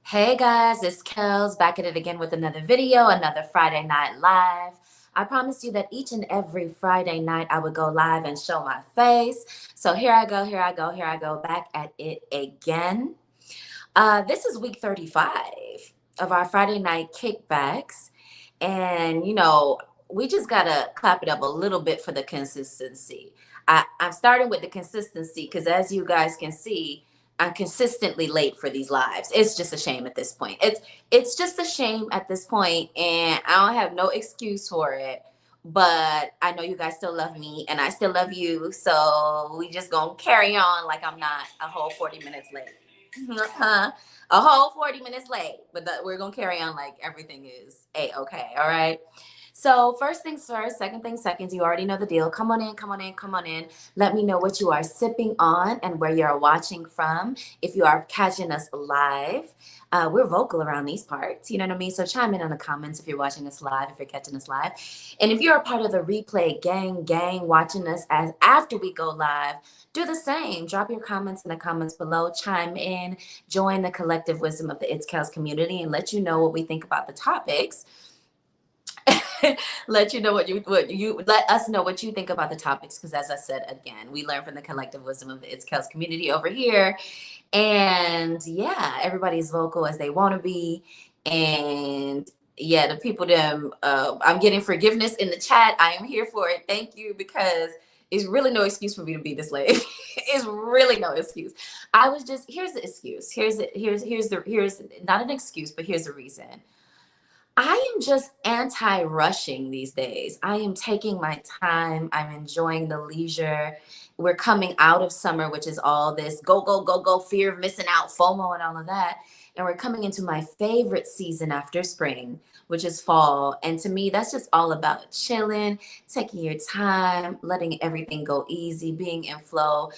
Hey guys, it's Kels back at it again with another video, another Friday night live. I promised you that each and every Friday night I would go live and show my face. So here I go, here I go, here I go, back at it again. This is week 35 of our Friday night kickbacks. And, we just got to clap it up a little bit for the consistency. I'm starting with the consistency because, as you guys can see, I'm consistently late for these lives. It's just a shame at this point. It's just a shame at this point, and I don't have no excuse for it. But I know you guys still love me, and I still love you. So we just gonna carry on like I'm not a whole 40 minutes late. A whole 40 minutes late, but we're gonna carry on like everything is a-okay. All right. So first things first, second things second, you already know the deal. Come on in, come on in, come on in. Let me know what you are sipping on and where you're watching from. If you are catching us live, we're vocal around these parts, you know what I mean? So chime in on the comments if you're watching us live, if you're catching us live. And if you're a part of the replay gang watching us as after we go live, do the same. Drop your comments in the comments below, chime in, join the collective wisdom of the It's Kels community, and let you know what we think about the topics. Let you know what you let us know what you think about the topics, because as I said again, we learn from the collective wisdom of the It's Kels community over here. And yeah, everybody's vocal as they want to be. And yeah, the people them I'm getting forgiveness in the chat. I am here for it. Thank you, because it's really no excuse for me to be this late. It's really no excuse. I was just here's the excuse. Here's not an excuse, but here's the reason. I am just anti-rushing these days. I am taking my time. I'm enjoying the leisure. We're coming out of summer, which is all this go, go, go, go, fear of missing out, FOMO, and all of that. And we're coming into my favorite season after spring, which is fall. And to me, that's just all about chilling, taking your time, letting everything go easy, being in flow.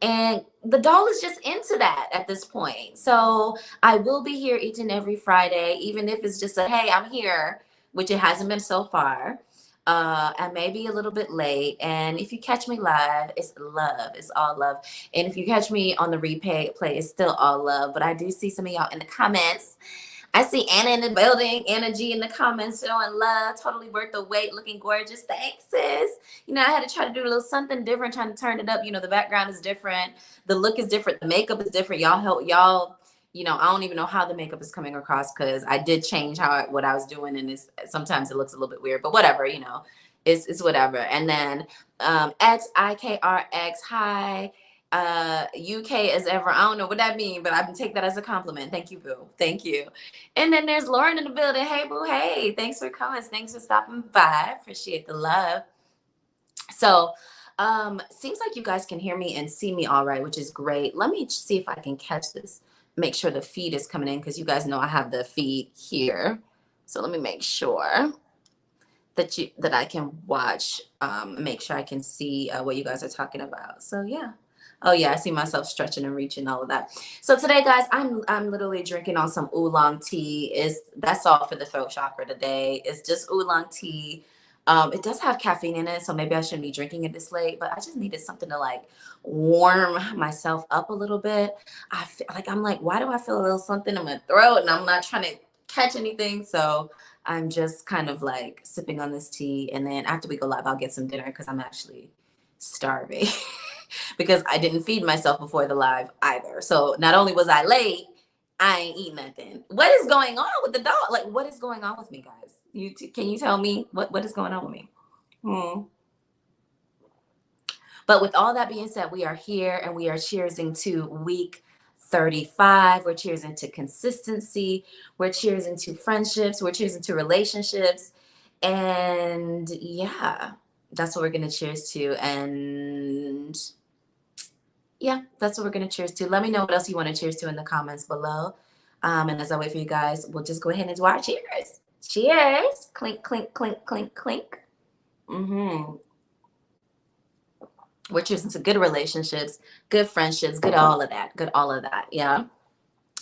And the doll is just into that at this point. So I will be here each and every Friday, even if it's just a hey, I'm here, which it hasn't been so far. I may be a little bit late. And if you catch me live, it's love. It's all love. And if you catch me on the replay, it's still all love. But I do see some of y'all in the comments. I see Anna in the building, Anna G in the comments showing love, totally worth the wait, looking gorgeous. Thanks, sis. I had to try to do a little something different, trying to turn it up. The background is different, the look is different, the makeup is different. Y'all help y'all. I don't even know how the makeup is coming across, because I did change what I was doing, and sometimes it looks a little bit weird, but whatever, it's whatever. And then XIKRX, hi. UK as ever. I don't know what that means, but I can take that as a compliment. Thank you, boo. Thank you. And then there's Lauren in the building. Hey, boo. Hey, thanks for coming. Thanks for stopping by. Appreciate the love. So, seems like you guys can hear me and see me all right, which is great. Let me see if I can catch this. Make sure the feed is coming in, because you guys know I have the feed here. So let me make sure that I can watch. Make sure I can see what you guys are talking about. So yeah. Oh yeah, I see myself stretching and reaching, all of that. So today, guys, I'm literally drinking on some oolong tea. That's all for the throat chakra today. It's just oolong tea. It does have caffeine in it, so maybe I shouldn't be drinking it this late, but I just needed something to like warm myself up a little bit. I'm like, why do I feel a little something in my throat? And I'm not trying to catch anything. So I'm just kind of like sipping on this tea. And then after we go live, I'll get some dinner, because I'm actually starving. Because I didn't feed myself before the live either. So not only was I late, I ain't eat nothing. What is going on with the dog? Like, what is going on with me, guys? Can you tell me what is going on with me? But with all that being said, we are here and we are cheersing to week 35. We're cheersing to consistency. We're cheersing to friendships. We're cheersing to relationships. And yeah, that's what we're going to cheers to. And yeah, that's what we're going to cheers to. Let me know what else you want to cheers to in the comments below. And as I wait for you guys, we'll just go ahead and do our cheers. Cheers. Clink, clink, clink, clink, clink. We're cheersing to good relationships, good friendships, good all of that. Good all of that. Yeah.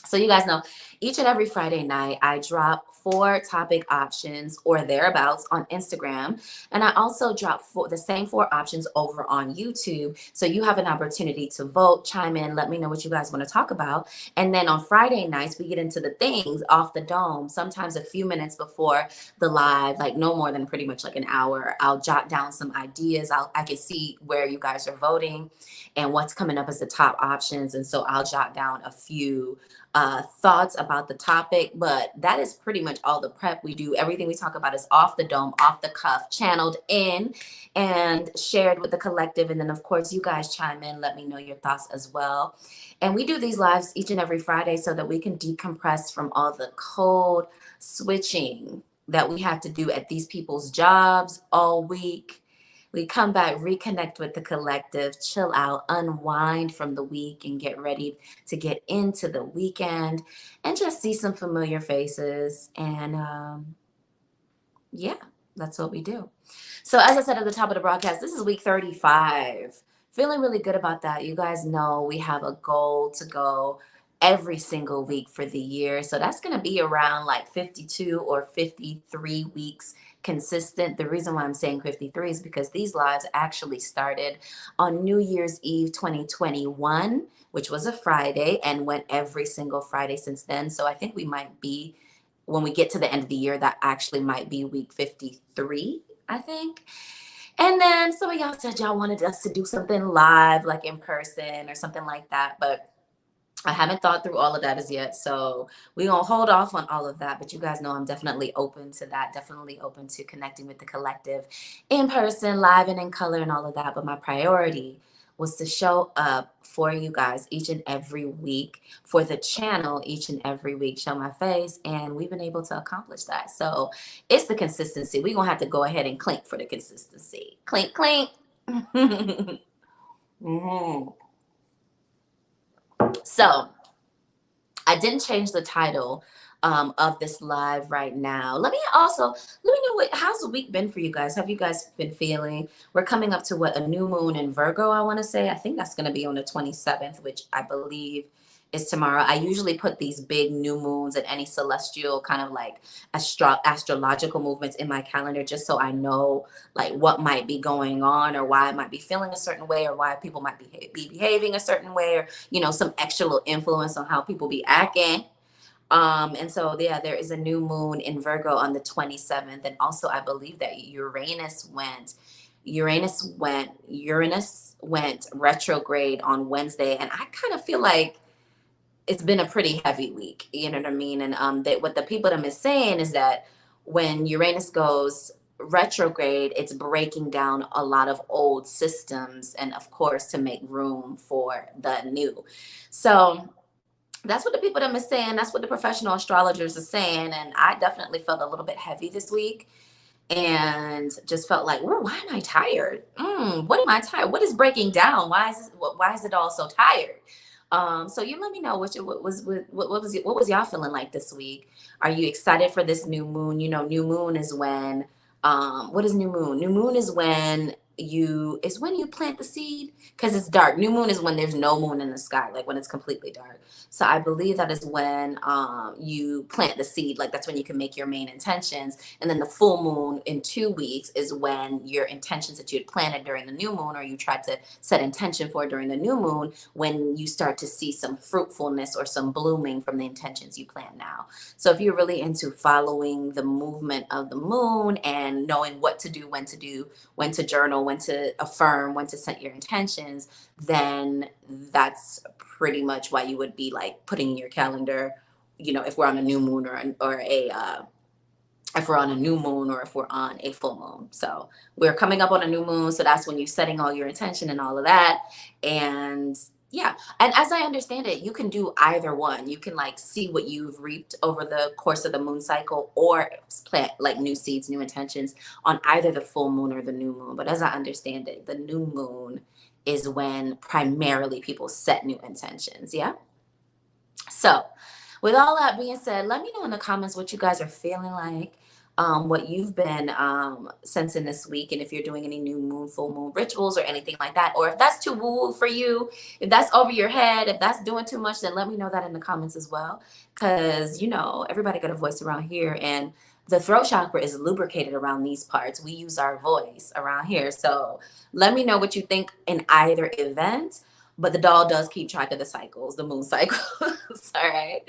So you guys know, each and every Friday night, I drop 4 topic options or thereabouts on Instagram. And I also drop the same 4 options over on YouTube. So you have an opportunity to vote, chime in, let me know what you guys want to talk about. And then on Friday nights, we get into the things off the dome, sometimes a few minutes before the live, like no more than pretty much like an hour. I'll jot down some ideas. I can see where you guys are voting and what's coming up as the top options. And so I'll jot down a few thoughts about the topic, but that is pretty much all the prep we do. Everything we talk about is off the dome, off the cuff, channeled in and shared with the collective. And then, of course, you guys chime in, let me know your thoughts as well. And we do these lives each and every Friday so that we can decompress from all the code switching that we have to do at these people's jobs all week. We come back, reconnect with the collective, chill out, unwind from the week, and get ready to get into the weekend and just see some familiar faces. And yeah, that's what we do. So, as I said at the top of the broadcast, this is week 35. Feeling really good about that. You guys know we have a goal to go every single week for the year. So that's going to be around like 52 or 53 weeks consistent. The reason why I'm saying 53 is because these lives actually started on New Year's Eve 2021, which was a Friday, and went every single Friday since then. So I think we might be, when we get to the end of the year, that actually might be week 53, I think. And then some of y'all said y'all wanted us to do something live, like in person or something like that. But I haven't thought through all of that as yet. So we're going to hold off on all of that. But you guys know I'm definitely open to that. Definitely open to connecting with the collective in person, live and in color and all of that. But my priority was to show up for you guys each and every week, for the channel each and every week, show my face. And we've been able to accomplish that. So it's the consistency. We're going to have to go ahead and clink for the consistency. Clink, clink. Mhm. So I didn't change the title of this live right now. Let me know how's the week been for you guys. Have you guys been feeling? We're coming up to a new moon in Virgo, I want to say. I think that's going to be on the 27th, which I believe is tomorrow. I usually put these big new moons and any celestial kind of like astrological movements in my calendar just so I know like what might be going on or why I might be feeling a certain way or why people might be behaving a certain way or, some extra little influence on how people be acting. And so yeah, there is a new moon in Virgo on the 27th. And also I believe that Uranus went retrograde on Wednesday. And I kind of feel like it's been a pretty heavy week. You know what I mean? And that what the people have been saying is that when Uranus goes retrograde, it's breaking down a lot of old systems, and of course to make room for the new. So that's what the people have been saying. That's what the professional astrologers are saying. And I definitely felt a little bit heavy this week and just felt like, why am I tired? What am I tired? What is breaking down? Why is it all so tired? So you let me know what was y'all feeling like this week? Are you excited for this new moon? New moon is when what is new moon? New moon is when you plant the seed because it's dark. New moon is when there's no moon in the sky, like when it's completely dark. So I believe that is when you plant the seed, like that's when you can make your main intentions. And then the full moon in 2 weeks is when your intentions that you had planted during the new moon or you tried to set intention for during the new moon, when you start to see some fruitfulness or some blooming from the intentions you plan now. So if you're really into following the movement of the moon and knowing what to do, when to journal, when to affirm, when to set your intentions, then that's pretty much why you would be like putting in your calendar, if we're on a new moon if we're on a new moon or if we're on a full moon. So we're coming up on a new moon. So that's when you're setting all your intention and all of that. And yeah. And as I understand it, you can do either one. You can like see what you've reaped over the course of the moon cycle or plant like new seeds, new intentions on either the full moon or the new moon. But as I understand it, the new moon is when primarily people set new intentions. Yeah. So with all that being said, let me know in the comments what you guys are feeling like. what you've been sensing this week, and if you're doing any new moon, full moon rituals or anything like that, or if that's too woo for you, if that's over your head, if that's doing too much, then let me know that in the comments as well. Because, everybody got a voice around here, and the throat chakra is lubricated around these parts. We use our voice around here. So let me know what you think in either event. But the doll does keep track of the cycles, the moon cycles. All right.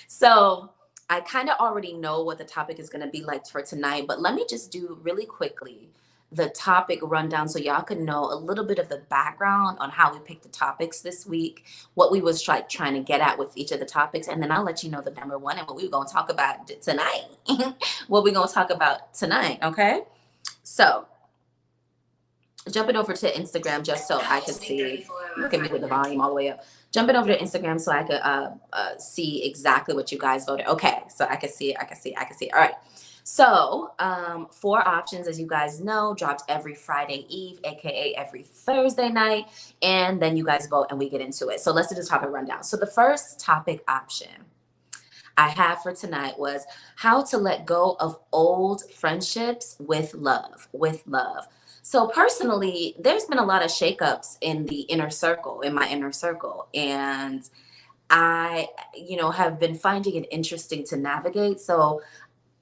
So I kind of already know what the topic is going to be like for tonight, but let me just do really quickly the topic rundown so y'all can know a little bit of the background on how we picked the topics this week, what we was trying to get at with each of the topics, and then I'll let you know the number one and what we're going to talk about tonight. What we're going to talk about tonight, okay? So jumping over to Instagram just so I could see. Look at me with the volume all the way up. Jumping over to Instagram so I could see exactly what you guys voted. Okay, so I can see it. I can see it. I can see it. All right. So 4 options, as you guys know, dropped every Friday Eve, aka every Thursday night, and then you guys vote and we get into it. So let's do the topic rundown. So the first topic option I have for tonight was how to let go of old friendships with love. With love. So personally, there's been a lot of shakeups in the inner circle, in my inner circle, and I, have been finding it interesting to navigate. So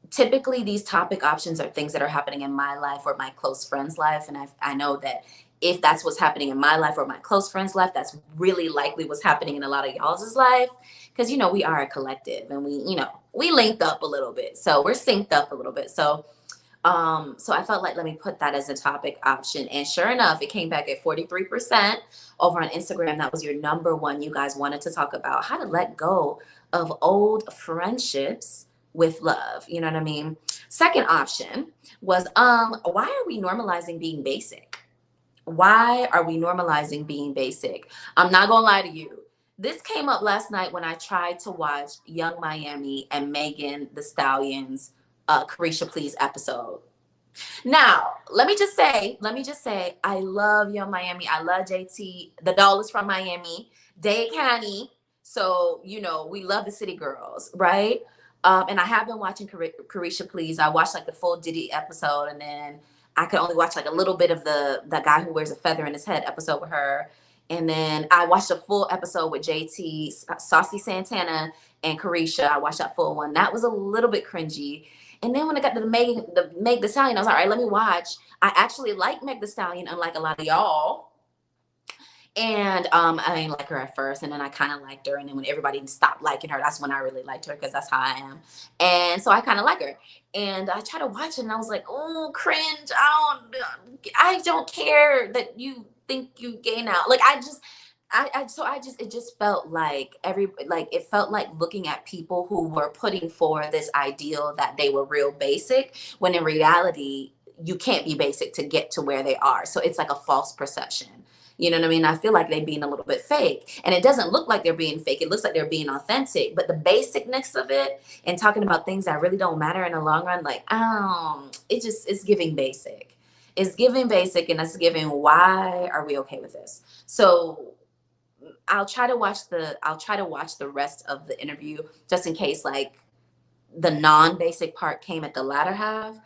typically these topic options are things that are happening in my life or my close friend's life, and I know that if that's what's happening in my life or my close friend's life, that's really likely what's happening in a lot of y'all's life, because we are a collective, and we linked up a little bit, so we're synced up a little bit. So I felt like, let me put that as a topic option. And sure enough, it came back at 43% over on Instagram. That was your number one. You guys wanted to talk about how to let go of old friendships with love. You know what I mean? Second option was, why are we normalizing being basic? Why are we normalizing being basic? I'm not gonna lie to you. This came up last night when I tried to watch Young Miami and Megan the Stallion's Carisha Please episode. Now, let me just say, I love Young Miami. I love JT. The doll is from Miami, Dade County. So, we love the city girls, right? And I have been watching Carisha Please. I watched like the full Diddy episode, and then I could only watch like a little bit of the guy who wears a feather in his head episode with her. And then I watched a full episode with JT, Saucy Santana, and Carisha. I watched that full one. That was a little bit cringy. And then when I got to Meg the Stallion, I was like, all right, let me watch. I actually like Meg the Stallion, unlike a lot of y'all. And I didn't like her at first, and then I kind of liked her. And then when everybody stopped liking her, that's when I really liked her, because that's how I am. And so I kind of like her. And I tried to watch it, and I was like, oh, cringe. I don't care that you think you gay now. Like, it just felt like it felt like looking at people who were putting forward this ideal that they were real basic, when in reality, you can't be basic to get to where they are. So it's like a false perception. You know what I mean? I feel like they're being a little bit fake, and it doesn't look like they're being fake. It looks like they're being authentic, but the basicness of it and talking about things that really don't matter in the long run, like, it's giving basic. It's giving basic, and it's giving, why are we okay with this? So I'll try to watch the rest of the interview, just in case like the non-basic part came at the latter half.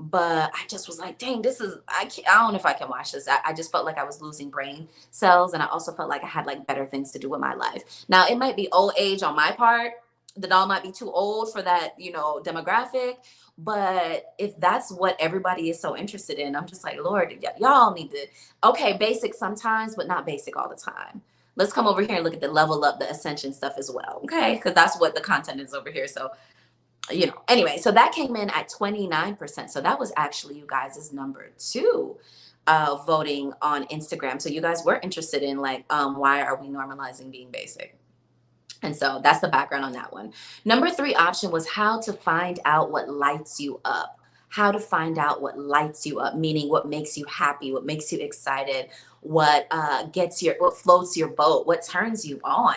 But I just was like, dang, I don't know if I can watch this. I just felt like I was losing brain cells, and I also felt like I had like better things to do with my life. Now, it might be old age on my part. The doll might be too old for that, demographic. But if that's what everybody is so interested in, I'm just like, Lord, y'all need to, okay, basic sometimes, but not basic all the time. Let's come over here and look at the level up, the ascension stuff as well, okay? Because that's what the content is over here. So, anyway, so that came in at 29%. So that was actually you guys' number 2 voting on Instagram. So you guys were interested in like, why are we normalizing being basic? And so that's the background on that one. Number 3 option was how to find out what lights you up. How to find out what lights you up, meaning what makes you happy, what makes you excited, what floats your boat, what turns you on.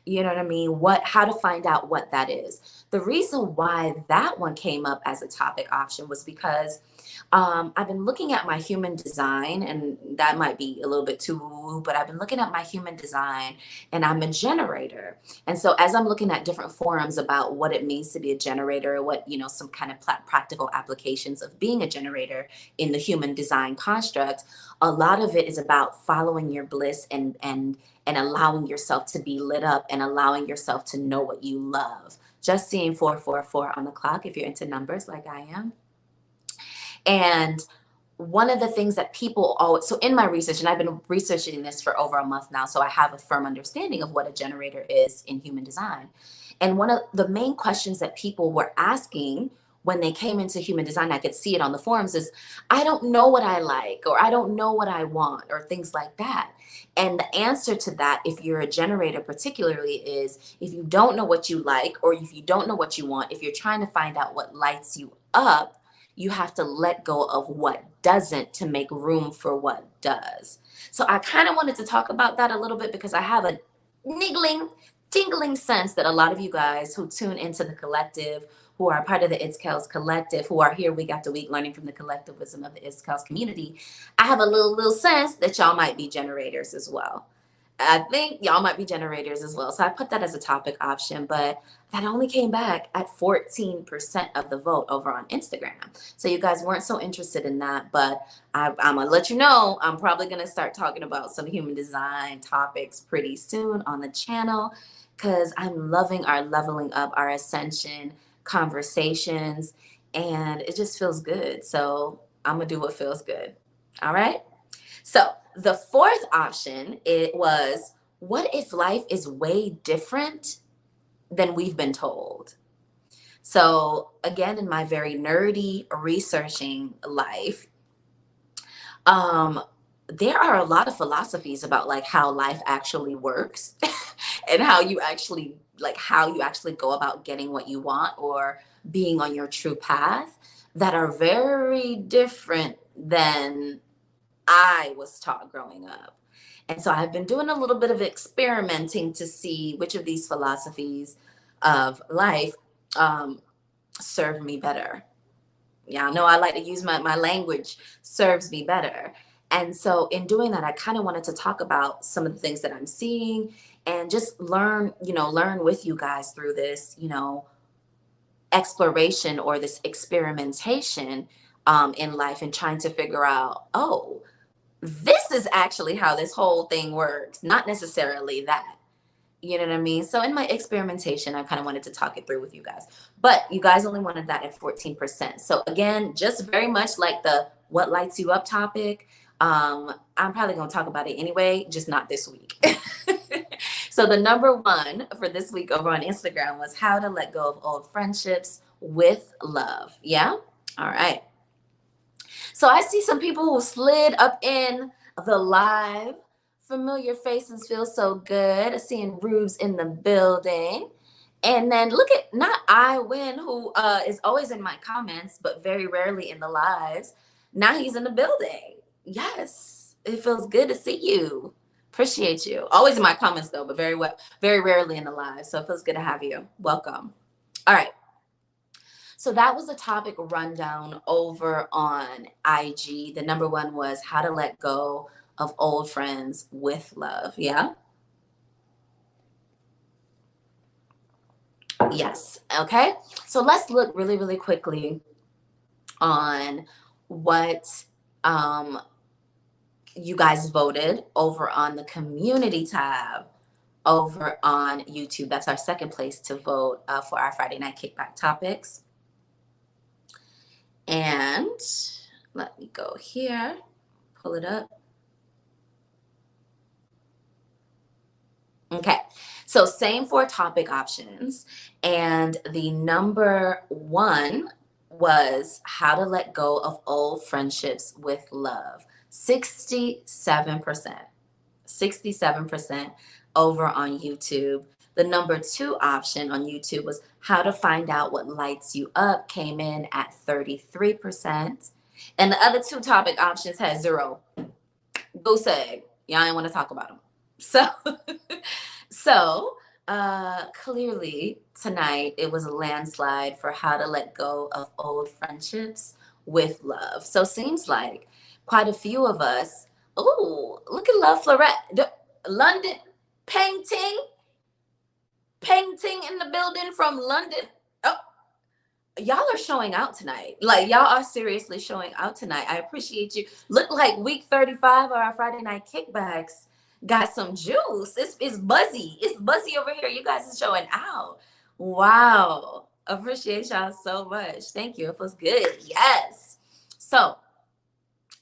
You know what I mean? How to find out what that is. The reason why that one came up as a topic option was because I've been looking at my human design, and that might be a little bit too woo, but I've been looking at my human design, and I'm a generator. And so, as I'm looking at different forums about what it means to be a generator, what, some kind of practical applications of being a generator in the human design construct, a lot of it is about following your bliss and allowing yourself to be lit up and allowing yourself to know what you love. Just seeing 444 on the clock if you're into numbers like I am. And one of the things that people always, so in my research, and I've been researching this for over a month now, so I have a firm understanding of what a generator is in human design. And one of the main questions that people were asking when they came into human design, I could see it on the forums, is I don't know what I like, or I don't know what I want, or things like that. And the answer to that, if you're a generator particularly, is if you don't know what you like, or if you don't know what you want, if you're trying to find out what lights you up, you have to let go of what doesn't to make room for what does. So I kind of wanted to talk about that a little bit because I have a niggling, tingling sense that a lot of you guys who tune into the collective, who are part of the It's Kels collective, who are here week after week learning from the collectivism of the It's Kels community, I have a little sense that y'all might be generators as well. I think y'all might be generators as well. So I put that as a topic option, but that only came back at 14% of the vote over on Instagram. So you guys weren't so interested in that, but I'm gonna let you know, I'm probably gonna start talking about some human design topics pretty soon on the channel, because I'm loving our leveling up, our ascension conversations, and it just feels good. So I'm gonna do what feels good. All right. So the fourth option, it was, what if life is way different than we've been told? So again, in my very nerdy researching life, there are a lot of philosophies about like how life actually works and how you actually go about getting what you want or being on your true path that are very different than I was taught growing up. And so I've been doing a little bit of experimenting to see which of these philosophies of life serve me better. Yeah, I know I like to use my language serves me better. And so in doing that, I kind of wanted to talk about some of the things that I'm seeing and just learn with you guys through this, exploration or this experimentation in life and trying to figure out, oh, this is actually how this whole thing works, not necessarily that. You know what I mean? So in my experimentation, I kind of wanted to talk it through with you guys. But you guys only wanted that at 14%. So again, just very much like the what lights you up topic. I'm probably going to talk about it anyway, just not this week. So the number one for this week over on Instagram was how to let go of old friendships with love. Yeah? All right. So I see some people who slid up in the live. Familiar faces feel so good. Seeing Rubes in the building. And then look at not I win, who is always in my comments, but very rarely in the lives. Now he's in the building. Yes, it feels good to see you. Appreciate you. Always in my comments though, but very rarely in the live. So it feels good to have you. Welcome. All right. So that was the topic rundown over on IG. The number one was how to let go of old friends with love. Yeah. Yes. Okay. So let's look really, really quickly on what you guys voted over on the community tab over on YouTube. That's our second place to vote for our Friday night kickback topics. And let me go here, pull it up. Okay, so same four topic options. And the number one was how to let go of old friendships with love. 67%. 67% over on YouTube. The number two option on YouTube was how to find out what lights you up, came in at 33%. And the other two topic options had zero. Goose egg. Y'all ain't want to talk about them. So, Clearly tonight it was a landslide for how to let go of old friendships with love. So seems like quite a few of us. Oh, look at Love Florette, London painting, painting in the building from London. Oh, y'all are showing out tonight. Like y'all are seriously showing out tonight. I appreciate you. Look like week 35 of our Friday night kickbacks got some juice. It's buzzy. It's buzzy over here. You guys are showing out. Wow. Appreciate y'all so much. Thank you. It feels good. Yes. So,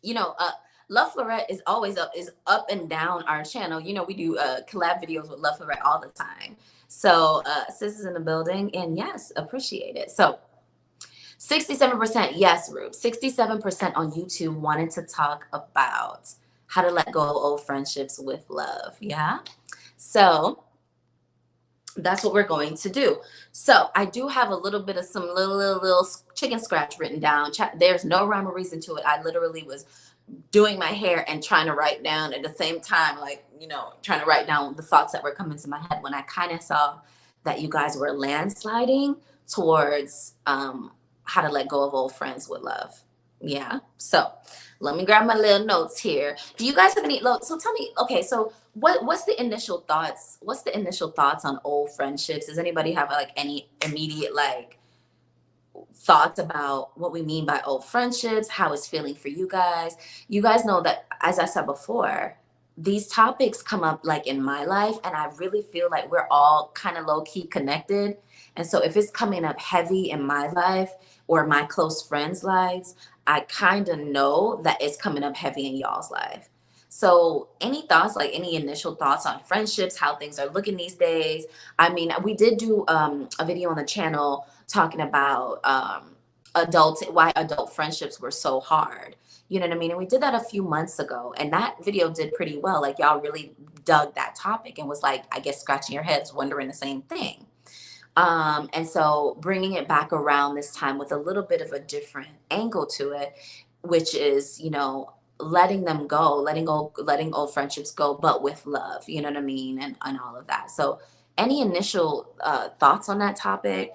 you know, Love Florette is always up and down our channel. You know, we do collab videos with Love Florette all the time. So sis is in the building and yes, appreciate it. So 67%, yes, Rube. 67% on YouTube wanted to talk about how to let go of old friendships with love. Yeah. So that's what we're going to do. So I do have a little bit of some little chicken scratch written down. There's no rhyme or reason to it. I literally was doing my hair and trying to write down at the same time, like, you know, trying to write down the thoughts that were coming to my head when I kind of saw that you guys were landsliding towards how to let go of old friends with love. Yeah. So let me grab my little notes here. Do you guys have any? So tell me. Okay. So what's the initial thoughts? What's the initial thoughts on old friendships? Does anybody have like any immediate like thoughts about what we mean by old friendships, how it's feeling for you guys? You guys know that, as I said before, these topics come up like in my life, and I really feel like we're all kind of low key connected. And so if it's coming up heavy in my life or my close friends' lives, I kind of know that it's coming up heavy in y'all's life. So, any thoughts, like any initial thoughts on friendships, how things are looking these days? I mean, we did do a video on the channel talking about why adult friendships were so hard. You know what I mean? And we did that a few months ago, and that video did pretty well. Like y'all really dug that topic and was like, I guess, scratching your heads, wondering the same thing. And so bringing it back around this time with a little bit of a different angle to it, which is, you know, letting them go, letting old friendships go, but with love, you know what I mean? And all of that. So any initial thoughts on that topic?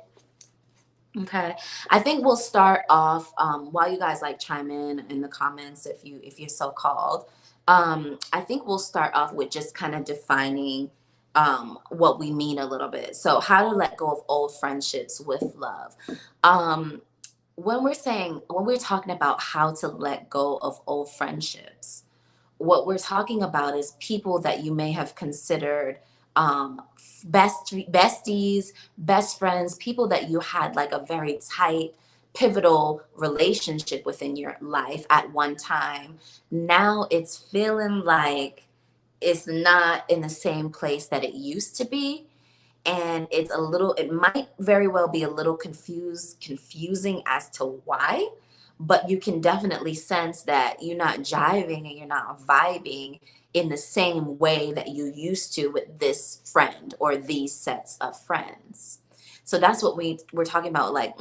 Okay, I think we'll start off while you guys like chime in the comments if you're so called. I think we'll start off with just kind of defining what we mean a little bit. So, how to let go of old friendships with love. Um, when we're talking about how to let go of old friendships, what we're talking about is people that you may have considered besties, best friends, people that you had like a very tight, pivotal relationship within your life at one time. Now it's feeling like it's not in the same place that it used to be, and it might very well be a little confusing as to why, but you can definitely sense that you're not jiving and you're not vibing in the same way that you used to with this friend or these sets of friends. So that's what we're talking about, like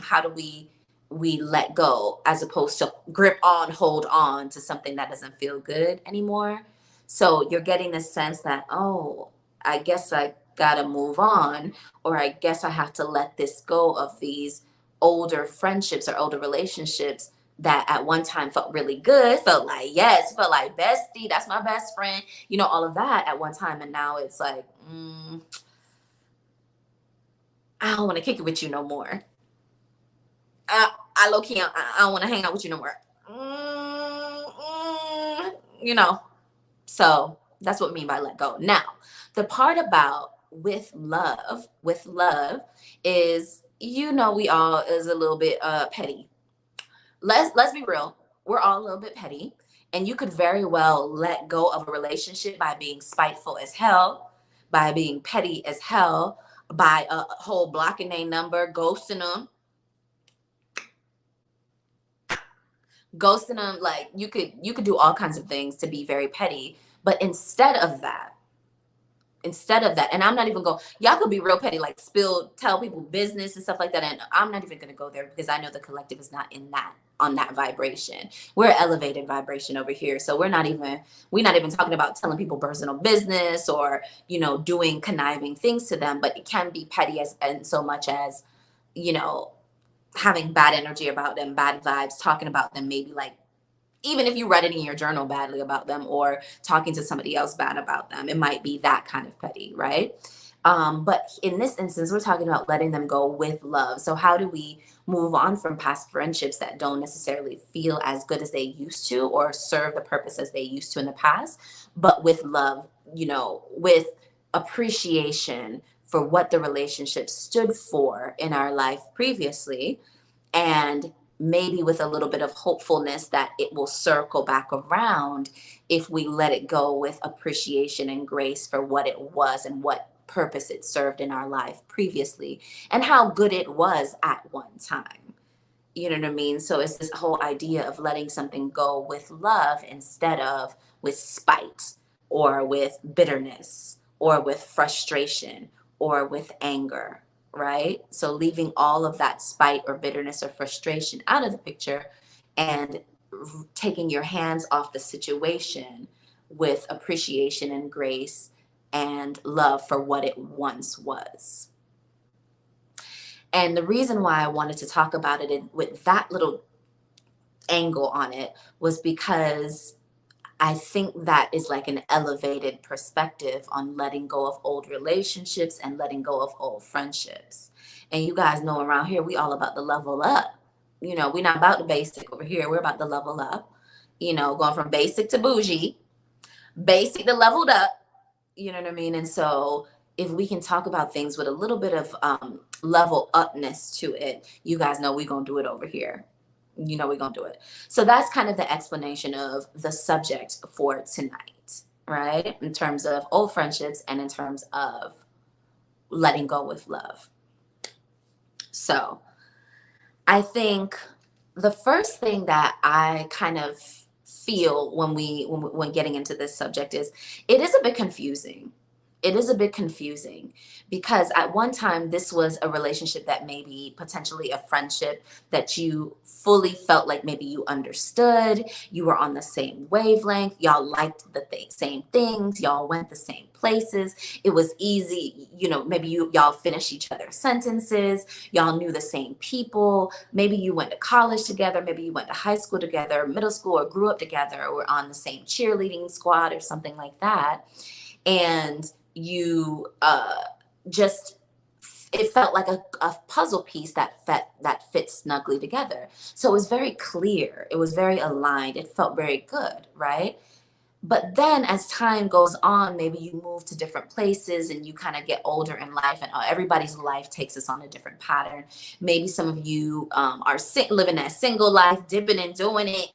how do we let go as opposed to grip on, hold on to something that doesn't feel good anymore. So you're getting the sense that, oh, I guess I gotta move on, or I guess I have to let this go of these older friendships or older relationships that at one time felt really good, felt like, yes, felt like bestie, that's my best friend, you know, all of that at one time. And now it's like, I don't want to kick it with you no more. I low key, I don't want to hang out with you no more. You know, so that's what I mean by let go. Now, the part about with love is, you know, we all is a little bit petty. Let's be real. We're all a little bit petty, and you could very well let go of a relationship by being spiteful as hell, by being petty as hell, by a whole blocking a number, ghosting them. Like you could do all kinds of things to be very petty, but instead of that, instead of that, and I'm not even going, y'all could be real petty, like tell people business and stuff like that. And I'm not even going to go there because I know the collective is not in that, on that vibration. We're elevated vibration over here. So we're not even talking about telling people personal business or, doing conniving things to them, but it can be petty as, and so much as, you know, having bad energy about them, bad vibes, talking about them, maybe like, even if you read it in your journal badly about them or talking to somebody else bad about them, it might be that kind of petty, right? But in this instance, we're talking about letting them go with love. So how do we move on from past friendships that don't necessarily feel as good as they used to or serve the purpose as they used to in the past, but with love, with appreciation for what the relationship stood for in our life previously, and maybe with a little bit of hopefulness that it will circle back around if we let it go with appreciation and grace for what it was and what purpose it served in our life previously and how good it was at one time. You know what I mean? So it's this whole idea of letting something go with love instead of with spite or with bitterness or with frustration or with anger, right? So leaving all of that spite or bitterness or frustration out of the picture and taking your hands off the situation with appreciation and grace and love for what it once was. And the reason why I wanted to talk about it with that little angle on it was because I think that is like an elevated perspective on letting go of old relationships and letting go of old friendships. And you guys know around here, we all about the level up. We're not about the basic over here. We're about the level up, going from basic to bougie, basic to leveled up. You know what I mean? And so if we can talk about things with a little bit of level upness to it, you guys know we're going to do it over here. We're going to do it. So that's kind of the explanation of the subject for tonight, right? In terms of old friendships and in terms of letting go with love. So I think the first thing that I kind of feel when getting into this subject is it is a bit confusing. It is a bit confusing because at one time this was a relationship that maybe potentially a friendship that you fully felt like maybe you understood, you were on the same wavelength, y'all liked the same things, y'all went the same places. It was easy, maybe y'all finished each other's sentences, y'all knew the same people, maybe you went to college together, maybe you went to high school together, middle school, or grew up together, or on the same cheerleading squad or something like that. And you just it felt like a puzzle piece that fit snugly together. So it was very clear, it was very aligned, it felt very good, right? But then as time goes on, maybe you move to different places and you kind of get older in life, and everybody's life takes us on a different pattern. Maybe some of you are living that single life, dipping and doing it,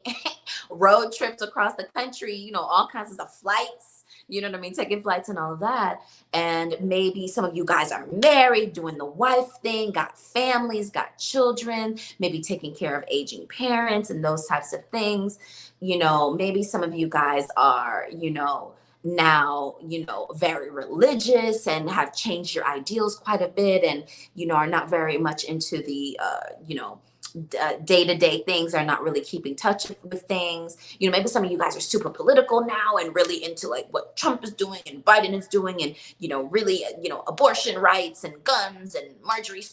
road trips across the country, all kinds of flights, you know what I mean? Taking flights and all of that. And maybe some of you guys are married, doing the wife thing, got families, got children, maybe taking care of aging parents and those types of things. Maybe some of you guys are, now, very religious and have changed your ideals quite a bit and, are not very much into the, day-to-day things, are not really keeping touch with things. Maybe some of you guys are super political now and really into like what Trump is doing and Biden is doing and, really, abortion rights and guns and Marjorie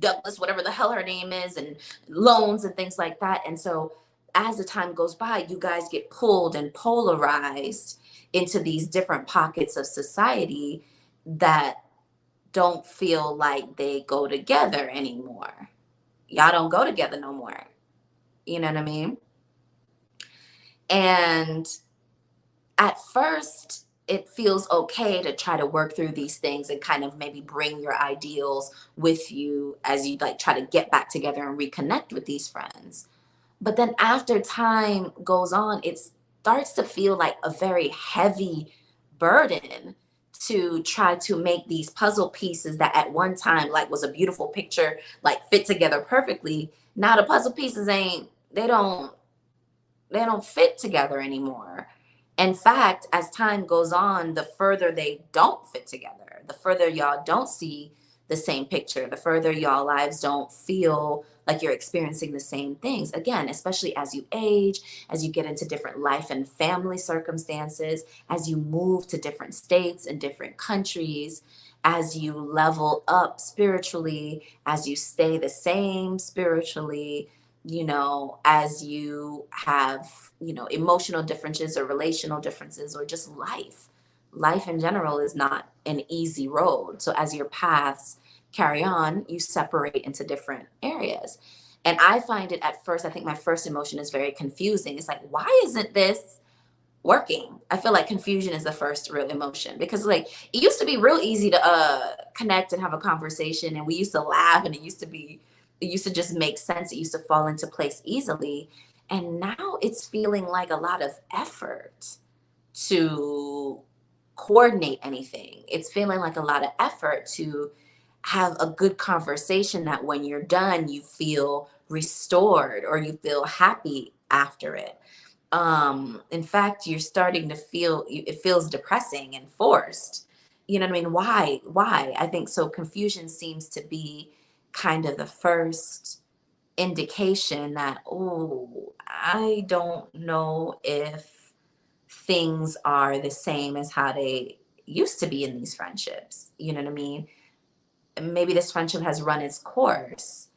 Douglas, whatever the hell her name is, and loans and things like that. And so as the time goes by, you guys get pulled and polarized into these different pockets of society that don't feel like they go together anymore. Y'all don't go together no more. You know what I mean? And at first, it feels okay to try to work through these things and kind of maybe bring your ideals with you as you like try to get back together and reconnect with these friends. But then after time goes on, it starts to feel like a very heavy burden to try to make these puzzle pieces that at one time like was a beautiful picture, like fit together perfectly. Now the puzzle pieces they don't fit together anymore. In fact, as time goes on, the further they don't fit together, the further y'all don't see the same picture, the further y'all lives don't feel like you're experiencing the same things. Again, especially as you age, as you get into different life and family circumstances, as you move to different states and different countries, as you level up spiritually, as you stay the same spiritually, as you have, emotional differences or relational differences or just life. Life in general is not an easy road. So as your paths carry on, you separate into different areas. And I find it at first, I think my first emotion is very confusing. It's like, why isn't this working? I feel like confusion is the first real emotion because like it used to be real easy to connect and have a conversation and we used to laugh and it used to just make sense. It used to fall into place easily. And now it's feeling like a lot of effort to coordinate anything. It's feeling like a lot of effort to have a good conversation that when you're done, you feel restored or you feel happy after it. In fact, you're starting to feel it feels depressing and forced. You know what I mean? Why? I think so. Confusion seems to be kind of the first indication that, oh, I don't know if things are the same as how they used to be in these friendships. You know what I mean? Maybe this friendship has run its course.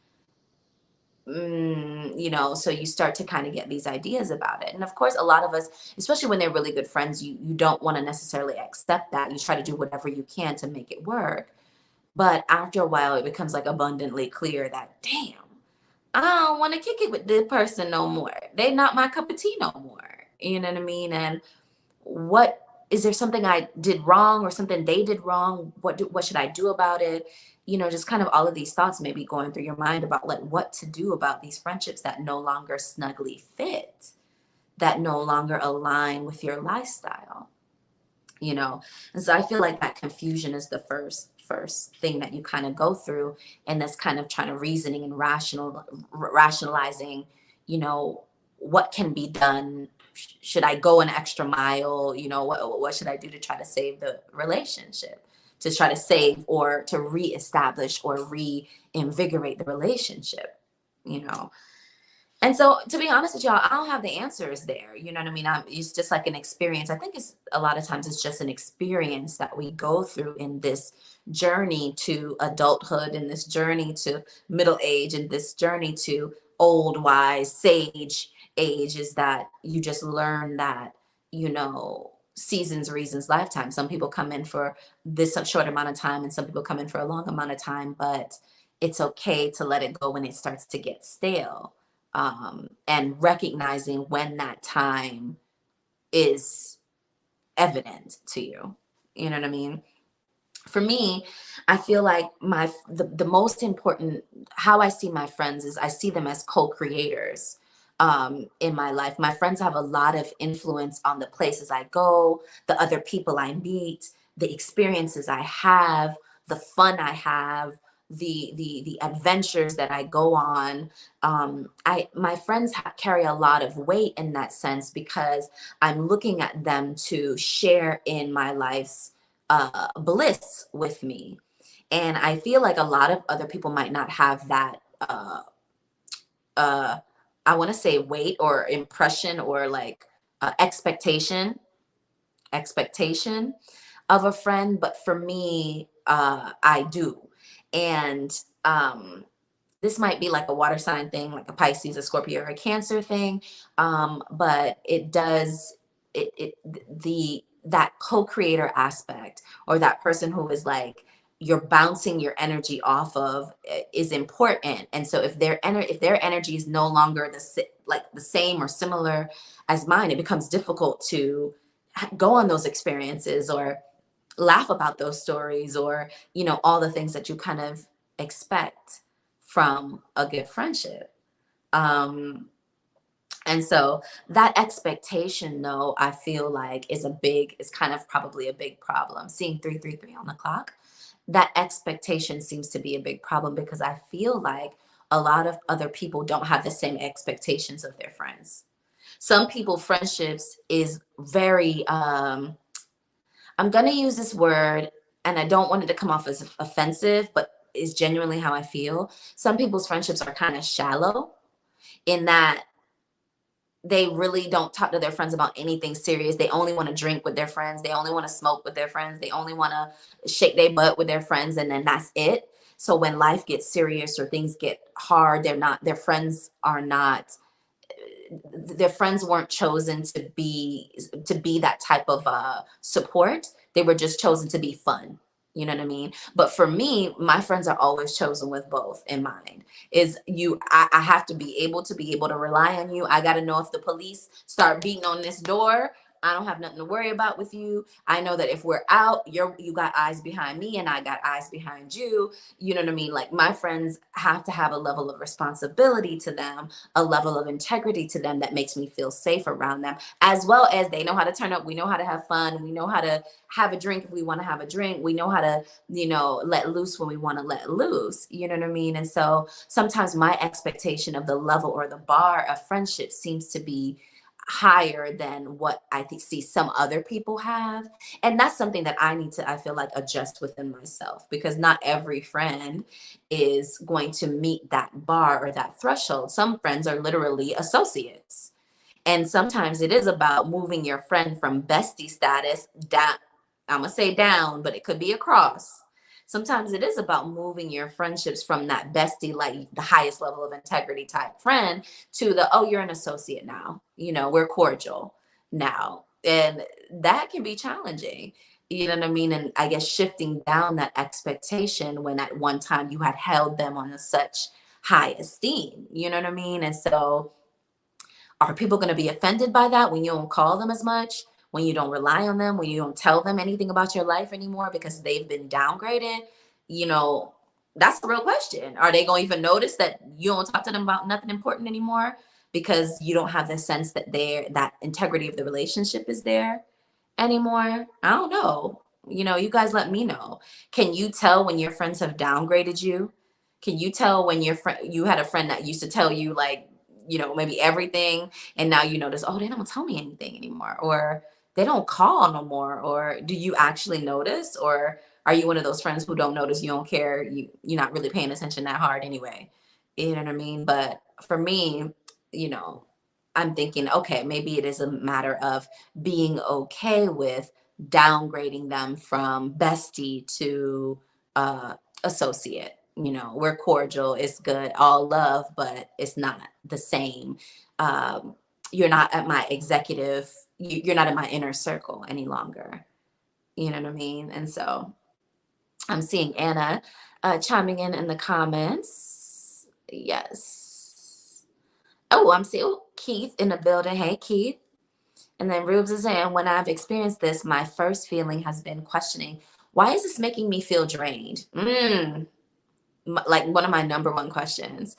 So you start to kind of get these ideas about it. And of course, a lot of us, especially when they're really good friends, you don't want to necessarily accept that. You try to do whatever you can to make it work. But after a while, it becomes like abundantly clear that, damn, I don't want to kick it with this person no more. They not my cup of tea no more. You know what I mean? And what is there something I did wrong or something they did wrong? What should I do about it? Just kind of all of these thoughts may be going through your mind about like what to do about these friendships that no longer snugly fit, that no longer align with your lifestyle you know and so I feel like that confusion is the first thing that you kind of go through, and that's kind of trying to reasoning and rationalizing you know what can be done. Should I go an extra mile? What should I do to try to save the relationship, to try to save or to reestablish or reinvigorate the relationship you know and so, to be honest with y'all, I don't have the answers there. You know what I mean? It's just like an experience. I think it's a lot of times it's just an experience that we go through in this journey to adulthood, in this journey to middle age, and this journey to old, wise, sage age, is that you just learn that, seasons, reasons, lifetime. Some people come in for this short amount of time, and some people come in for a long amount of time, but it's okay to let it go when it starts to get stale, and recognizing when that time is evident to you. You know what I mean? For me, I feel like the most important, how I see my friends is I see them as co-creators in my life. My friends have a lot of influence on the places I go, the other people I meet, the experiences I have, the fun I have, the adventures that I go on. I my friends carry a lot of weight in that sense because I'm looking at them to share in my life's bliss with me. And I feel like a lot of other people might not have that, uh, I want to say weight or impression or like expectation of a friend. But for me, I do. And this might be like a water sign thing, like a Pisces, a Scorpio, or a Cancer thing. But it does the that co-creator aspect, or that person who is like you're bouncing your energy off of, is important. And so if their energy is no longer the same or similar as mine, it becomes difficult to go on those experiences or laugh about those stories, or all the things that you kind of expect from a good friendship. um and so that expectation, though, I feel like is kind of probably a big problem. Seeing 333 on the clock, that expectation seems to be a big problem because I feel like a lot of other people don't have the same expectations of their friends. Some people friendships is very I'm going to use this word, and I don't want it to come off as offensive, but is genuinely how I feel. Some people's friendships are kind of shallow in that they really don't talk to their friends about anything serious. They only want to drink with their friends. They only want to smoke with their friends. They only want to shake their butt with their friends, and then that's it. So when life gets serious or things get hard, their friends are not, their friends weren't chosen to be that type of support. They were just chosen to be fun. You know what I mean? But for me, my friends are always chosen with both in mind. Is you I have to be able to rely on you. I got to know if the police start beating on this door, I don't have nothing to worry about with you. I know that if we're out, you got eyes behind me and I got eyes behind you. You know what I mean? Like, my friends have to have a level of responsibility to them, a level of integrity to them that makes me feel safe around them, as well as they know how to turn up. We know how to have fun. We know how to have a drink if we want to have a drink. We know how to, let loose when we want to let loose. You know what I mean? And so sometimes my expectation of the level or the bar of friendship seems to be higher than what I think see some other people have. And that's something that I feel like adjust within myself, because not every friend is going to meet that bar or that threshold. Some friends are literally associates. And sometimes it is about moving your friend from bestie status down. I'm going to say down, but it could be across. Sometimes it is about moving your friendships from that bestie, like the highest level of integrity type friend, to the, oh, you're an associate now. We're cordial now. And that can be challenging. You know what I mean? And I guess shifting down that expectation when at one time you had held them on a such high esteem. You know what I mean? And so, are people going to be offended by that when you don't call them as much, when you don't rely on them, when you don't tell them anything about your life anymore because they've been downgraded? You know, that's a real question. Are they going to even notice that you don't talk to them about nothing important anymore because you don't have the sense that that integrity of the relationship is there anymore? I don't know. You guys let me know. Can you tell when your friends have downgraded you? Can you tell when you had a friend that used to tell you, like, maybe everything, and now you notice, oh, they don't tell me anything anymore, or they don't call no more? Or do you actually notice? Or are you one of those friends who don't notice, you don't care, you're not really paying attention that hard anyway? You know what I mean? But for me, you know, I'm thinking, okay, maybe it is a matter of being okay with downgrading them from bestie to associate. We're cordial, it's good, all love, but it's not the same. um, you're not at my executive, you're not in my inner circle any longer. You know what I mean? And so I'm seeing Anna chiming in the comments. Yes. Oh, I'm seeing Keith in the building. Hey, Keith. And then Rubes is saying, when I've experienced this, my first feeling has been questioning, why is this making me feel drained? Like one of my number one questions.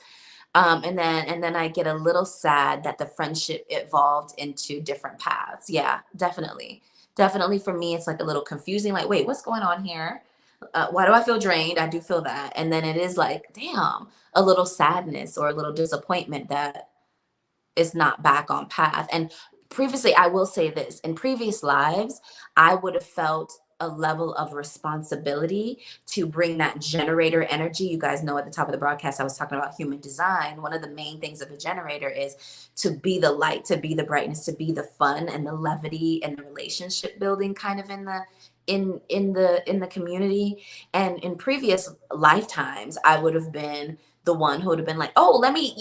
And then I get a little sad that the friendship evolved into different paths. Yeah, definitely. Definitely for me, it's like a little confusing. Like, wait, what's going on here? Why do I feel drained? I do feel that. And then it is like, damn, a little sadness or a little disappointment that is not back on path. And previously, I will say this, in previous lives, I would have felt a level of responsibility to bring that generator energy. You guys know at the top of the broadcast, I was talking about human design. One of the main things of a generator is to be the light, to be the brightness, to be the fun and the levity and the relationship building kind of in the community. And in previous lifetimes, I would have been the one who would have been like, oh, let me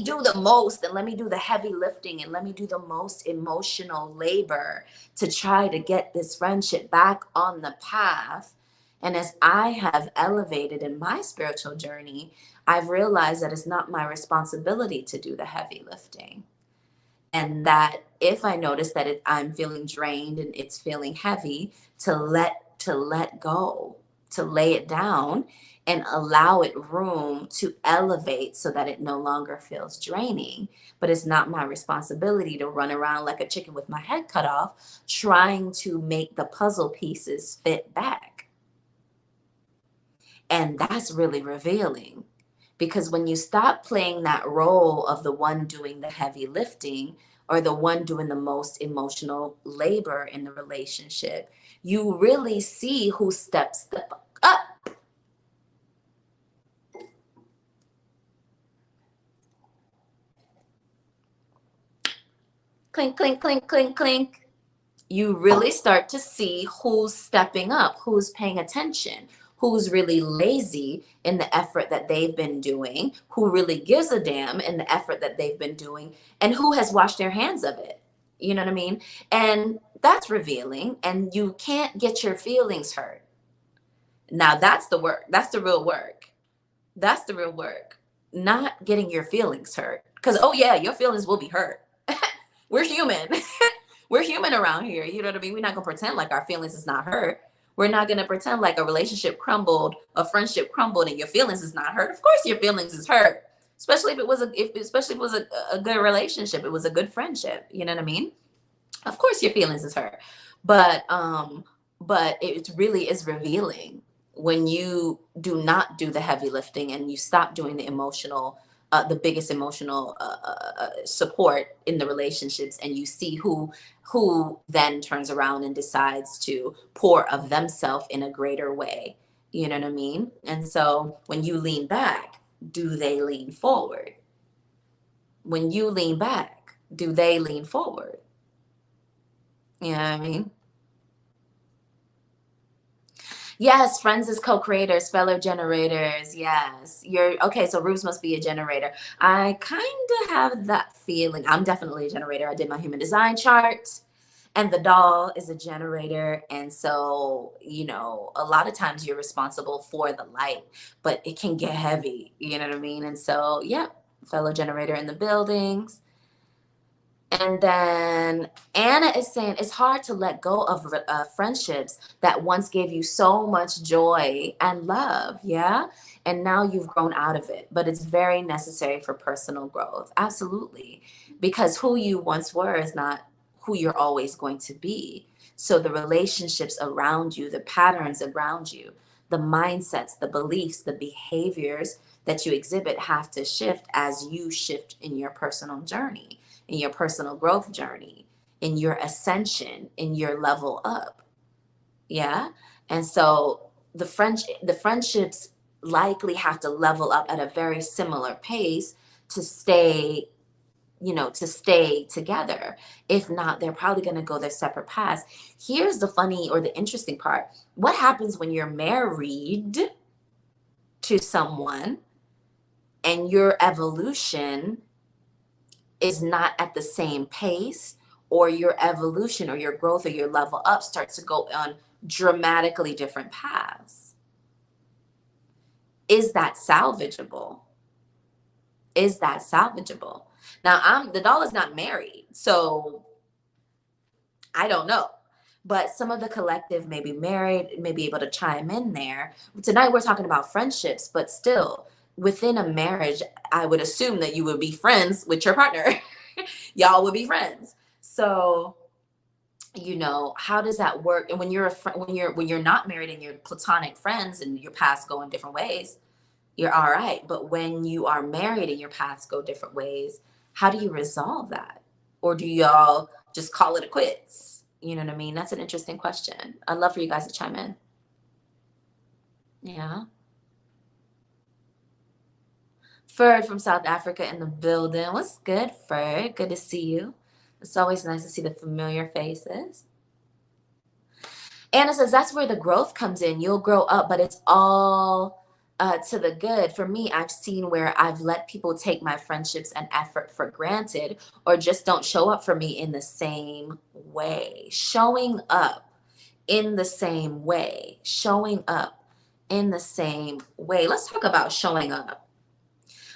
do the most, and let me do the heavy lifting, and let me do the most emotional labor to try to get this friendship back on the path. And as I have elevated in my spiritual journey, I've realized that it's not my responsibility to do the heavy lifting. And that if I notice that I'm feeling drained and it's feeling heavy, to let go, to lay it down and allow it room to elevate so that it no longer feels draining. But it's not my responsibility to run around like a chicken with my head cut off, trying to make the puzzle pieces fit back. And that's really revealing, because when you stop playing that role of the one doing the heavy lifting, or the one doing the most emotional labor in the relationship, you really see who steps the fuck up. Clink, clink, clink, clink, clink. You really start to see who's stepping up, who's paying attention, who's really lazy in the effort that they've been doing, who really gives a damn in the effort that they've been doing, and who has washed their hands of it. You know what I mean? And that's revealing, and you can't get your feelings hurt. Now, that's the work. That's the real work. That's the real work. Not getting your feelings hurt. Because, oh, yeah, your feelings will be hurt. We're human. We're human around here. You know what I mean? We're not gonna pretend like our feelings is not hurt. We're not gonna pretend like a relationship crumbled, a friendship crumbled, and your feelings is not hurt. Of course, your feelings is hurt, especially if it was especially if it was a good relationship. It was a good friendship. You know what I mean? Of course, your feelings is hurt, but it really is revealing when you do not do the heavy lifting and you stop doing the emotional the biggest emotional support in the relationships, and you see who then turns around and decides to pour of themselves in a greater way. You know what I mean? And so when you lean back, do they lean forward? When you lean back, do they lean forward? You know what I mean? Yes, friends as co-creators, fellow generators. Yes. You're okay. So Rubes must be a generator. I kind of have that feeling. I'm definitely a generator. I did my human design chart, and the doll is a generator. And so, a lot of times you're responsible for the light, but it can get heavy. You know what I mean? And so, yeah, fellow generator in the buildings. And then Anna is saying it's hard to let go of friendships that once gave you so much joy and love. Yeah. And now you've grown out of it, but it's very necessary for personal growth. Absolutely. Because who you once were is not who you're always going to be. So the relationships around you, the patterns around you, the mindsets, the beliefs, the behaviors that you exhibit have to shift as you shift in your personal journey, in your personal growth journey, in your ascension, in your level up. Yeah. And so the friendships likely have to level up at a very similar pace to stay, to stay together. If not, they're probably going to go their separate paths. Here's the funny or the interesting part. What happens when you're married to someone and your evolution is not at the same pace, or your evolution or your growth or your level up starts to go on dramatically different paths? Is that salvageable? Is that salvageable? Now, the doll is not married, so I don't know. But some of the collective may be married, may be able to chime in there. Tonight we're talking about friendships, but still within a marriage, I would assume that you would be friends with your partner. Y'all would be friends. So, how does that work? And when you're when you're not married and you're platonic friends and your paths go in different ways, you're all right. But when you are married and your paths go different ways, how do you resolve that? Or do y'all just call it a quits? You know what I mean? That's an interesting question. I'd love for you guys to chime in. Yeah. Ferd from South Africa in the building. What's good, Ferd? Good to see you. It's always nice to see the familiar faces. Anna says that's where the growth comes in. You'll grow up, but it's all to the good. For me, I've seen where I've let people take my friendships and effort for granted, or just don't show up for me in the same way. Showing up in the same way. Showing up in the same way. Let's talk about showing up.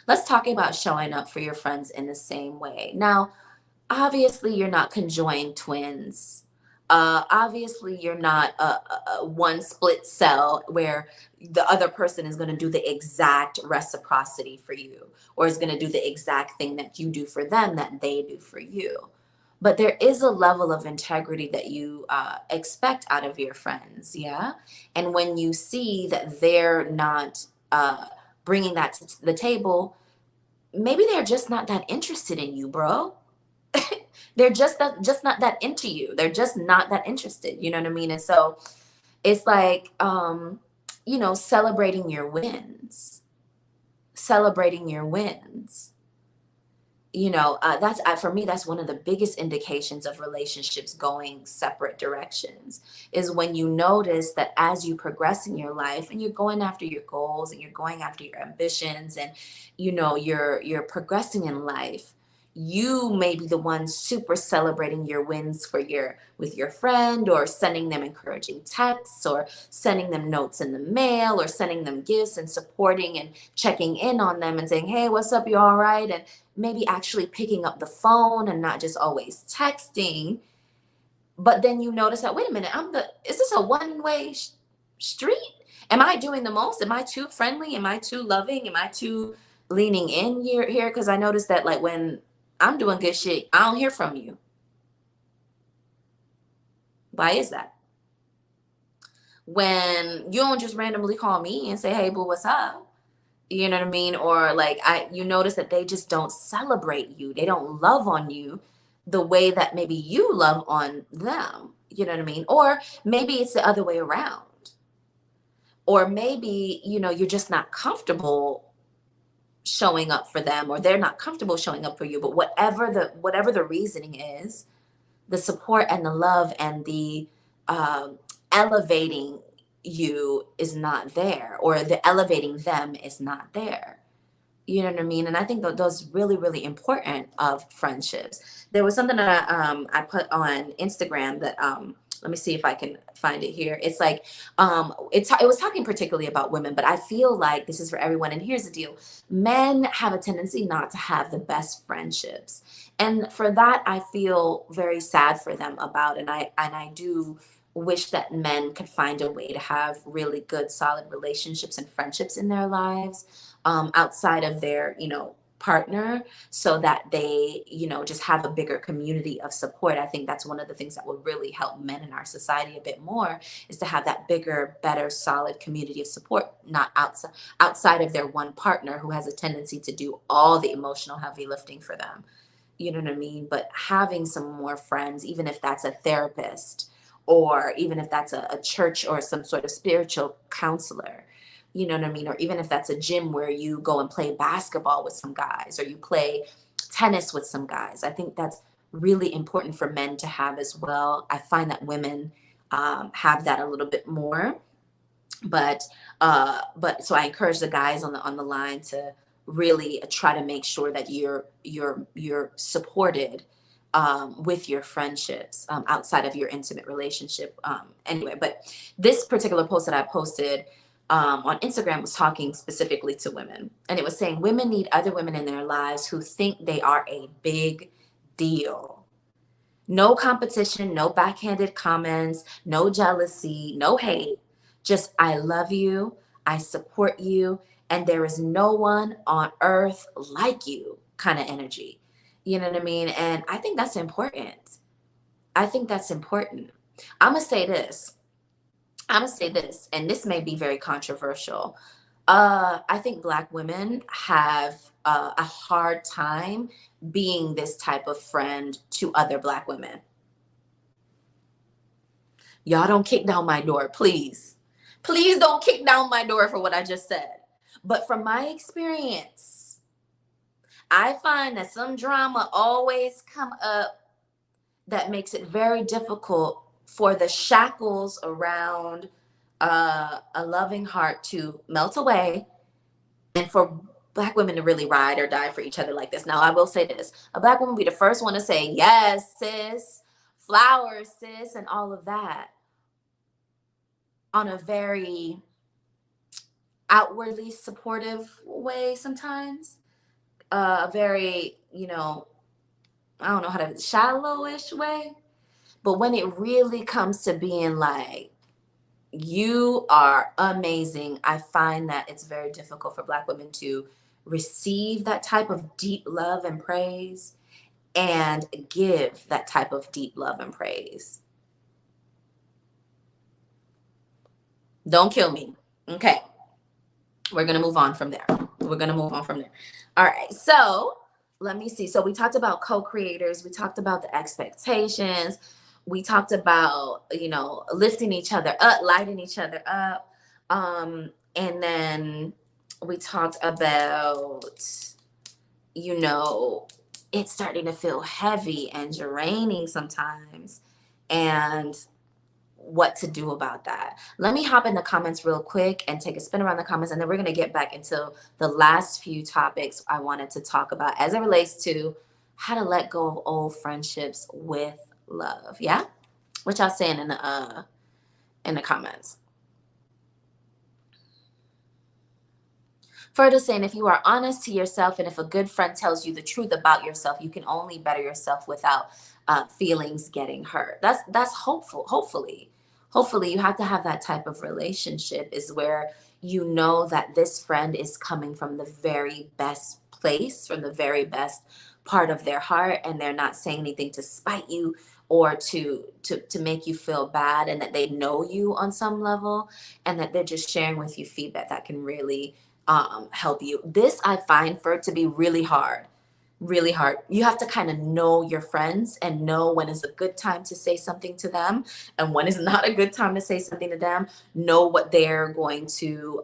Let's talk about showing up for your friends in the same way. Now, obviously, you're not conjoined twins. Obviously, you're not a one split cell where the other person is going to do the exact reciprocity for you, or is going to do the exact thing that you do for them that they do for you. But there is a level of integrity that you expect out of your friends. Yeah. And when you see that they're not bringing that to the table, maybe they're just not that interested in you, bro. They're just not that into you. They're just not that interested. You know what I mean? And so it's like, celebrating your wins, celebrating your wins. That's for me, that's one of the biggest indications of relationships going separate directions, is when you notice that as you progress in your life and you're going after your goals and you're going after your ambitions, and you're progressing in life, you may be the one super celebrating your wins with your friend, or sending them encouraging texts, or sending them notes in the mail, or sending them gifts, and supporting and checking in on them and saying, hey, what's up, you all right? And maybe actually picking up the phone and not just always texting. But then you notice that, wait a minute, is this a one-way street? Am I doing the most? Am I too friendly? Am I too loving? Am I too leaning in here? Because I noticed that, like, when I'm doing good shit, I don't hear from you. Why is that? When you don't just randomly call me and say, hey, boo, what's up? You know what I mean? Or like, you notice that they just don't celebrate you. They don't love on you the way that maybe you love on them. You know what I mean? Or maybe it's the other way around. Or maybe, you're just not comfortable showing up for them, or they're not comfortable showing up for you. But whatever the reasoning is, the support and the love and the elevating you is not there, or the elevating them is not there. You know what I mean? And I think that those really, really important of friendships. There was something that I put on Instagram that let me see if I can find it here. It's like it was talking particularly about women, but I feel like this is for everyone. And here's the deal: men have a tendency not to have the best friendships, and for that I feel very sad for them about. And I do wish that men could find a way to have really good, solid relationships and friendships in their lives, outside of their, partner, so that they, just have a bigger community of support. I think that's one of the things that would really help men in our society a bit more, is to have that bigger, better, solid community of support, not outside of their one partner who has a tendency to do all the emotional heavy lifting for them. You know what I mean? But having some more friends, even if that's a therapist, or even if that's a church or some sort of spiritual counselor, you know what I mean? Or even if that's a gym where you go and play basketball with some guys, or you play tennis with some guys. I think that's really important for men to have as well. I find that women have that a little bit more, but so I encourage the guys on the line to really try to make sure that you're supported with your friendships, outside of your intimate relationship. Anyway, but this particular post that I posted on Instagram was talking specifically to women, and it was saying women need other women in their lives who think they are a big deal. No competition, no backhanded comments, no jealousy, no hate. Just, I love you, I support you, and there is no one on earth like you kind of energy. You know what I mean? And I think that's important. I think that's important. I'm going to say this. I'm going to say this, and this may be very controversial. I think Black women have a hard time being this type of friend to other Black women. Y'all don't kick down my door, please. Please don't kick down my door for what I just said. But from my experience, I find that some drama always come up that makes it very difficult for the shackles around a loving heart to melt away, and for Black women to really ride or die for each other like this. Now, I will say this: a Black woman will be the first one to say, yes, sis, flowers, sis, and all of that, on a very outwardly supportive way sometimes. A very, I don't know how to, shallowish way. But when it really comes to being like, you are amazing, I find that it's very difficult for Black women to receive that type of deep love and praise, and give that type of deep love and praise. Don't kill me. Okay. We're going to move on from there. We're going to move on from there. All right. So let me see. So we talked about co-creators, we talked about the expectations, we talked about, lifting each other up, lighting each other up. And then we talked about, you know, it's starting to feel heavy and draining sometimes, and what to do about that. Let me hop in the comments real quick and take a spin around the comments, and then we're going to get back into the last few topics I wanted to talk about as it relates to how to let go of old friendships with love. Yeah? What y'all saying in the comments? Further saying, if you are honest to yourself and if a good friend tells you the truth about yourself, you can only better yourself without feelings getting hurt. That's hopeful. Hopefully, you have to have that type of relationship is where you know that this friend is coming from the very best place, from the very best part of their heart, and they're not saying anything to spite you or to make you feel bad, and that they know you on some level, and that they're just sharing with you feedback that can really help you. This I find for it to be really hard, really hard. You have to kind of know your friends and know when is a good time to say something to them and when is not a good time to say something to them. Know what they're going to,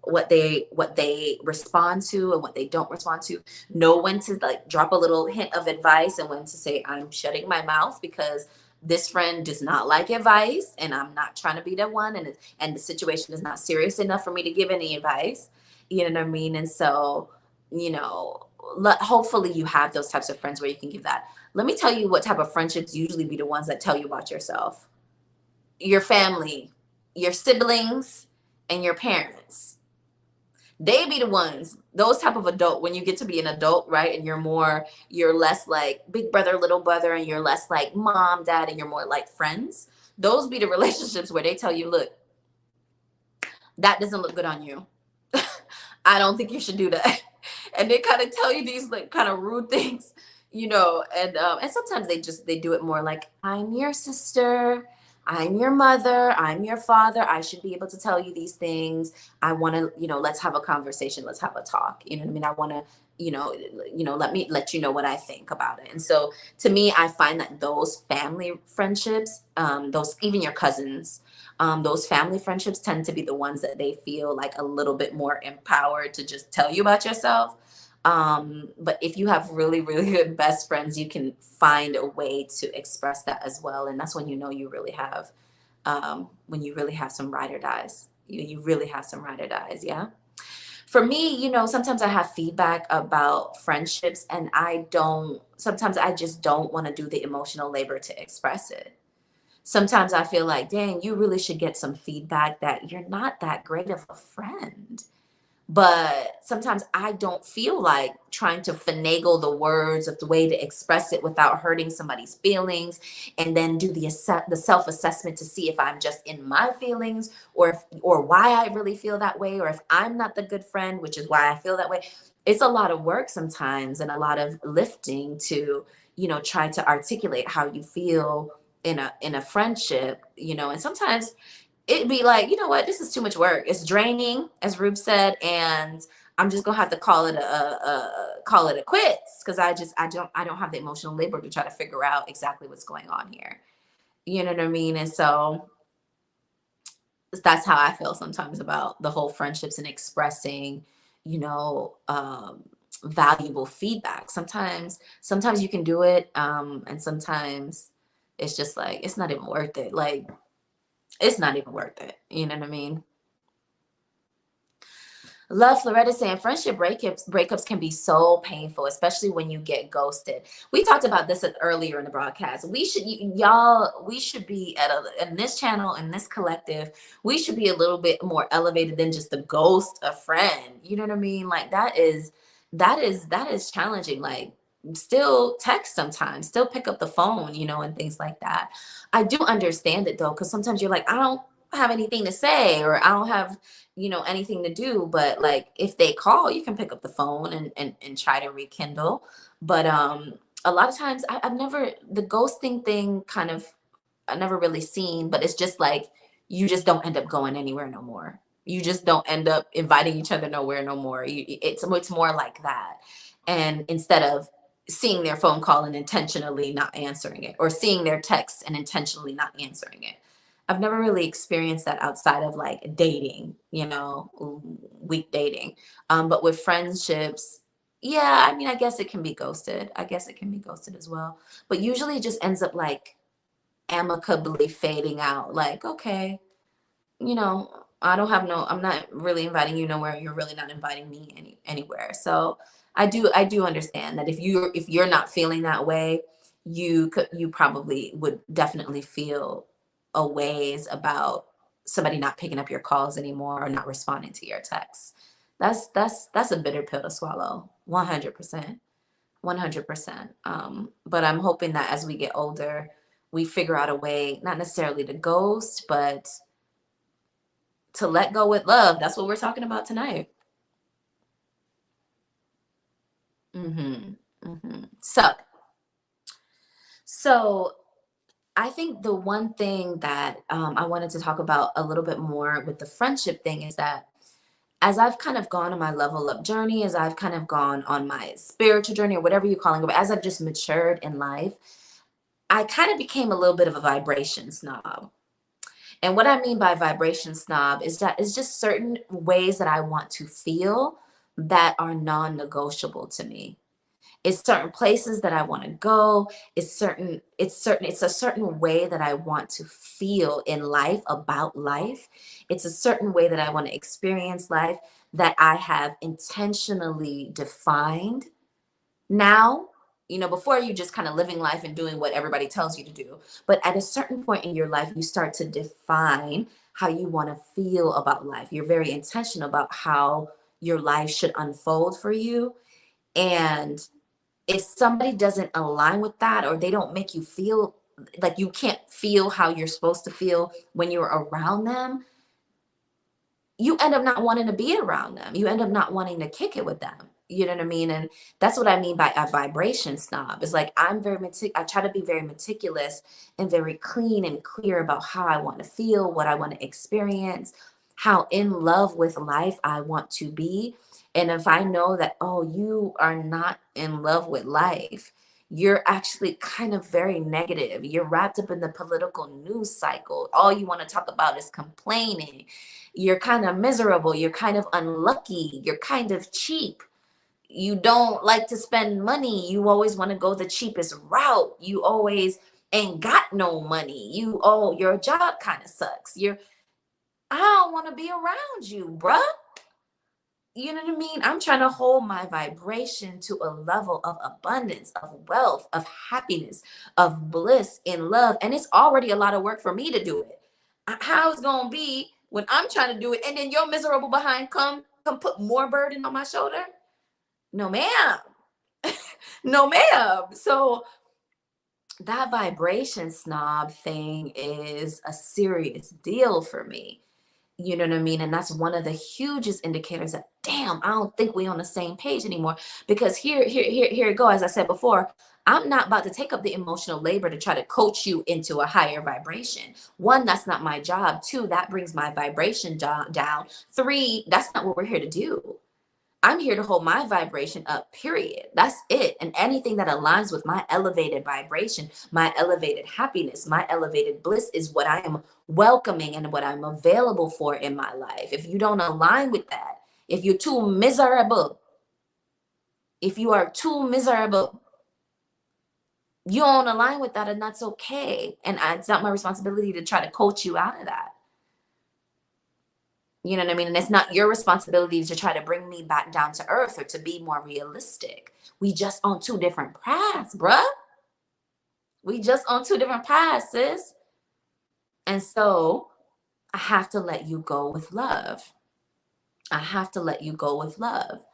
what they respond to and what they don't respond to. Know when to like drop a little hint of advice and when to say I'm shutting my mouth because this friend does not like advice and I'm not trying to be the one, and the situation is not serious enough for me to give any advice. You know what I mean? And so, you know, hopefully you have those types of friends where you can give that. Let me tell you what type of friendships usually be the ones that tell you about yourself. Your family, your siblings, and your parents. They be the ones, those type of adult, when you get to be an adult, right? And you're less like big brother, little brother, and you're less like mom, dad, and you're more like friends. Those be the relationships where they tell you, look, that doesn't look good on you. I don't think you should do that. And they kind of tell you these like kind of rude things, and sometimes they do it more like, I'm your sister, I'm your mother, I'm your father, I should be able to tell you these things. I want to, let's have a conversation, let's have a talk. You know what I mean? I want to, let me let you know what I think about it. And so to me, I find that those family friendships, those, even your cousins, those family friendships tend to be the ones that they feel like a little bit more empowered to just tell you about yourself. But if you have really, really good best friends, you can find a way to express that as well. And that's when you know you really have, when you really have some ride or dies. You really have some ride or dies, yeah? For me, sometimes I have feedback about friendships and sometimes I just don't want to do the emotional labor to express it. Sometimes I feel like, dang, you really should get some feedback that you're not that great of a friend. But sometimes I don't feel like trying to finagle the words of the way to express it without hurting somebody's feelings, and then do the self-assessment to see if I'm just in my feelings, or why I really feel that way, or if I'm not the good friend, which is why I feel that way. It's a lot of work sometimes and a lot of lifting to, try to articulate how you feel in a friendship, and sometimes it'd be like, you know what, this is too much work. It's draining, as Rube said, and I'm just gonna have to call it a quits because I don't have the emotional labor to try to figure out exactly what's going on here. You know what I mean? And so that's how I feel sometimes about the whole friendships and expressing, you know, um, valuable feedback. Sometimes you can do it, and sometimes it's just like it's not even worth it. Like it's not even worth it. You know what I mean? Love Floretta saying friendship breakups can be so painful, especially when you get ghosted. We talked about this earlier in the broadcast. We should be in this channel, in this collective, we should be a little bit more elevated than just the ghost a friend. You know what I mean? Like that is challenging. Like still text sometimes, still pick up the phone, and things like that. I do understand it though, because sometimes you're like, I don't have anything to say, or I don't have anything to do, but like if they call you can pick up the phone and try to rekindle. But a lot of times I've never, the ghosting thing kind of, I never really seen, but it's just like you just don't end up going anywhere no more. You just don't end up inviting each other nowhere no more. It's more like that. and instead of seeing their phone call and intentionally not answering it, or seeing their text and intentionally not answering it. I've never really experienced that outside of like dating, weak dating. But with friendships, yeah, I mean, I guess it can be ghosted. I guess it can be ghosted as well. But usually it just ends up like amicably fading out. Like, okay, I'm not really inviting you nowhere. You're really not inviting me anywhere. So I do understand that if you're not feeling that way, you probably would definitely feel a ways about somebody not picking up your calls anymore or not responding to your texts. That's a bitter pill to swallow. 100%. 100%. But I'm hoping that as we get older, we figure out a way, not necessarily to ghost, but to let go with love. That's what we're talking about tonight. So I think the one thing that I wanted to talk about a little bit more with the friendship thing is that as I've kind of gone on my level up journey, as I've kind of gone on my spiritual journey or whatever you're calling it, but as I've just matured in life, I kind of became a little bit of a vibration snob. And what I mean by vibration snob is that it's just certain ways that I want to feel that are non-negotiable to me. It's certain places that I want to go. It's a certain way that I want to feel in life about life. It's a certain way that I want to experience life that I have intentionally defined now. Before you just kind of living life and doing what everybody tells you to do. But at a certain point in your life, you start to define how you want to feel about life. You're very intentional about how your life should unfold for you. And if somebody doesn't align with that, or they don't make you feel like you can't feel how you're supposed to feel when you're around them, you end up not wanting to be around them. You end up not wanting to kick it with them. You know what I mean? And that's what I mean by a vibration snob. It's like I try to be very meticulous and very clean and clear about how I want to feel, what I want to experience, how in love with life I want to be. And if I know that, oh, you are not in love with life, you're actually kind of very negative. You're wrapped up in the political news cycle. All you want to talk about is complaining. You're kind of miserable. You're kind of unlucky. You're kind of cheap. You don't like to spend money. You always want to go the cheapest route. You always ain't got no money. Your job kind of sucks. I don't want to be around you, bruh. You know what I mean? I'm trying to hold my vibration to a level of abundance, of wealth, of happiness, of bliss in love. And it's already a lot of work for me to do it. How it's gonna be when I'm trying to do it and then your miserable behind come put more burden on my shoulder? No, ma'am. No, ma'am. So that vibration snob thing is a serious deal for me. You know what I mean? And that's one of the hugest indicators that, damn, I don't think we on the same page anymore. Because here it go. As I said before, I'm not about to take up the emotional labor to try to coach you into a higher vibration. One, that's not my job. Two, that brings my vibration down. Three, that's not what we're here to do. I'm here to hold my vibration up, period. That's it. And anything that aligns with my elevated vibration, my elevated happiness, my elevated bliss is what I am welcoming and what I'm available for in my life. If you don't align with that, if you're too miserable, if you are too miserable, you don't align with that, and that's okay. And it's not my responsibility to try to coach you out of that. You know what I mean? And it's not your responsibility to try to bring me back down to earth or to be more realistic. We just on two different paths, bruh. We just on two different paths, sis. And so I have to let you go with love. I have to let you go with love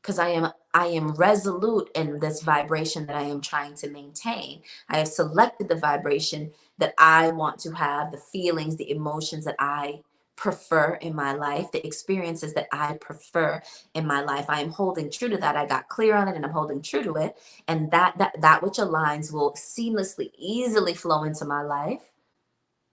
because I am resolute in this vibration that I am trying to maintain. I have selected the vibration that I want to have, the feelings, the emotions that I prefer in my life, the experiences that I prefer in my life. I am holding true to that. I got clear on it and I'm holding true to it. And that which aligns will seamlessly, easily flow into my life.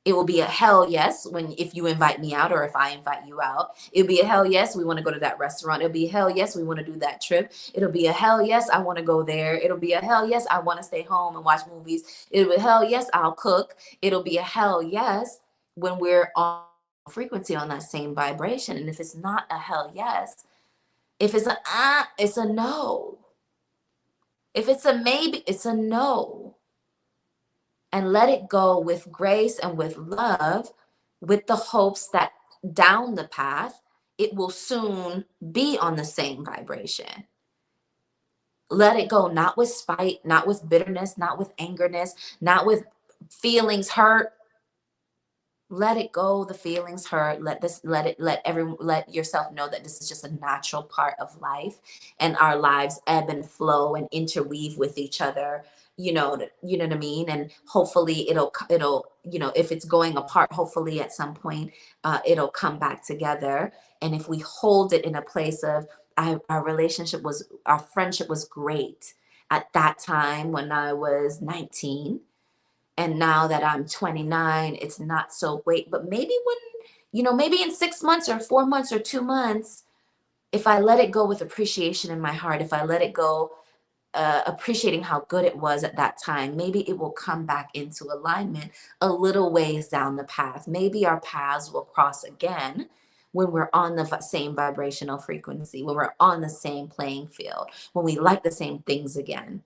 It will be a hell yes when if you invite me out or if I invite you out. It'll be a hell yes, we want to go to that restaurant. It'll be a hell yes, we want to do that trip. It'll be a hell yes, I want to go there. It'll be a hell yes, I want to stay home and watch movies. It'll be a hell yes, I'll cook. It'll be a hell yes when we're on frequency on that same vibration. And if it's not a hell yes, if it's a it's a no. If it's a maybe, it's a no. And let it go with grace and with love, with the hopes that down the path, it will soon be on the same vibration. Let it go, not with spite, not with bitterness, not with angerness, not with feelings hurt. Let it go, the feelings hurt. Let yourself know that this is just a natural part of life, and our lives ebb and flow and interweave with each other. You know what I mean? And hopefully it'll, if it's going apart, hopefully at some point it'll come back together. And if we hold it in a place of our friendship was great at that time when I was 19, and now that I'm 29, it's not so great. But maybe maybe in 6 months or 4 months or 2 months, if I let it go with appreciation in my heart, if I let it go, appreciating how good it was at that time, maybe it will come back into alignment a little ways down the path. Maybe our paths will cross again when we're on the same vibrational frequency, when we're on the same playing field, when we like the same things again.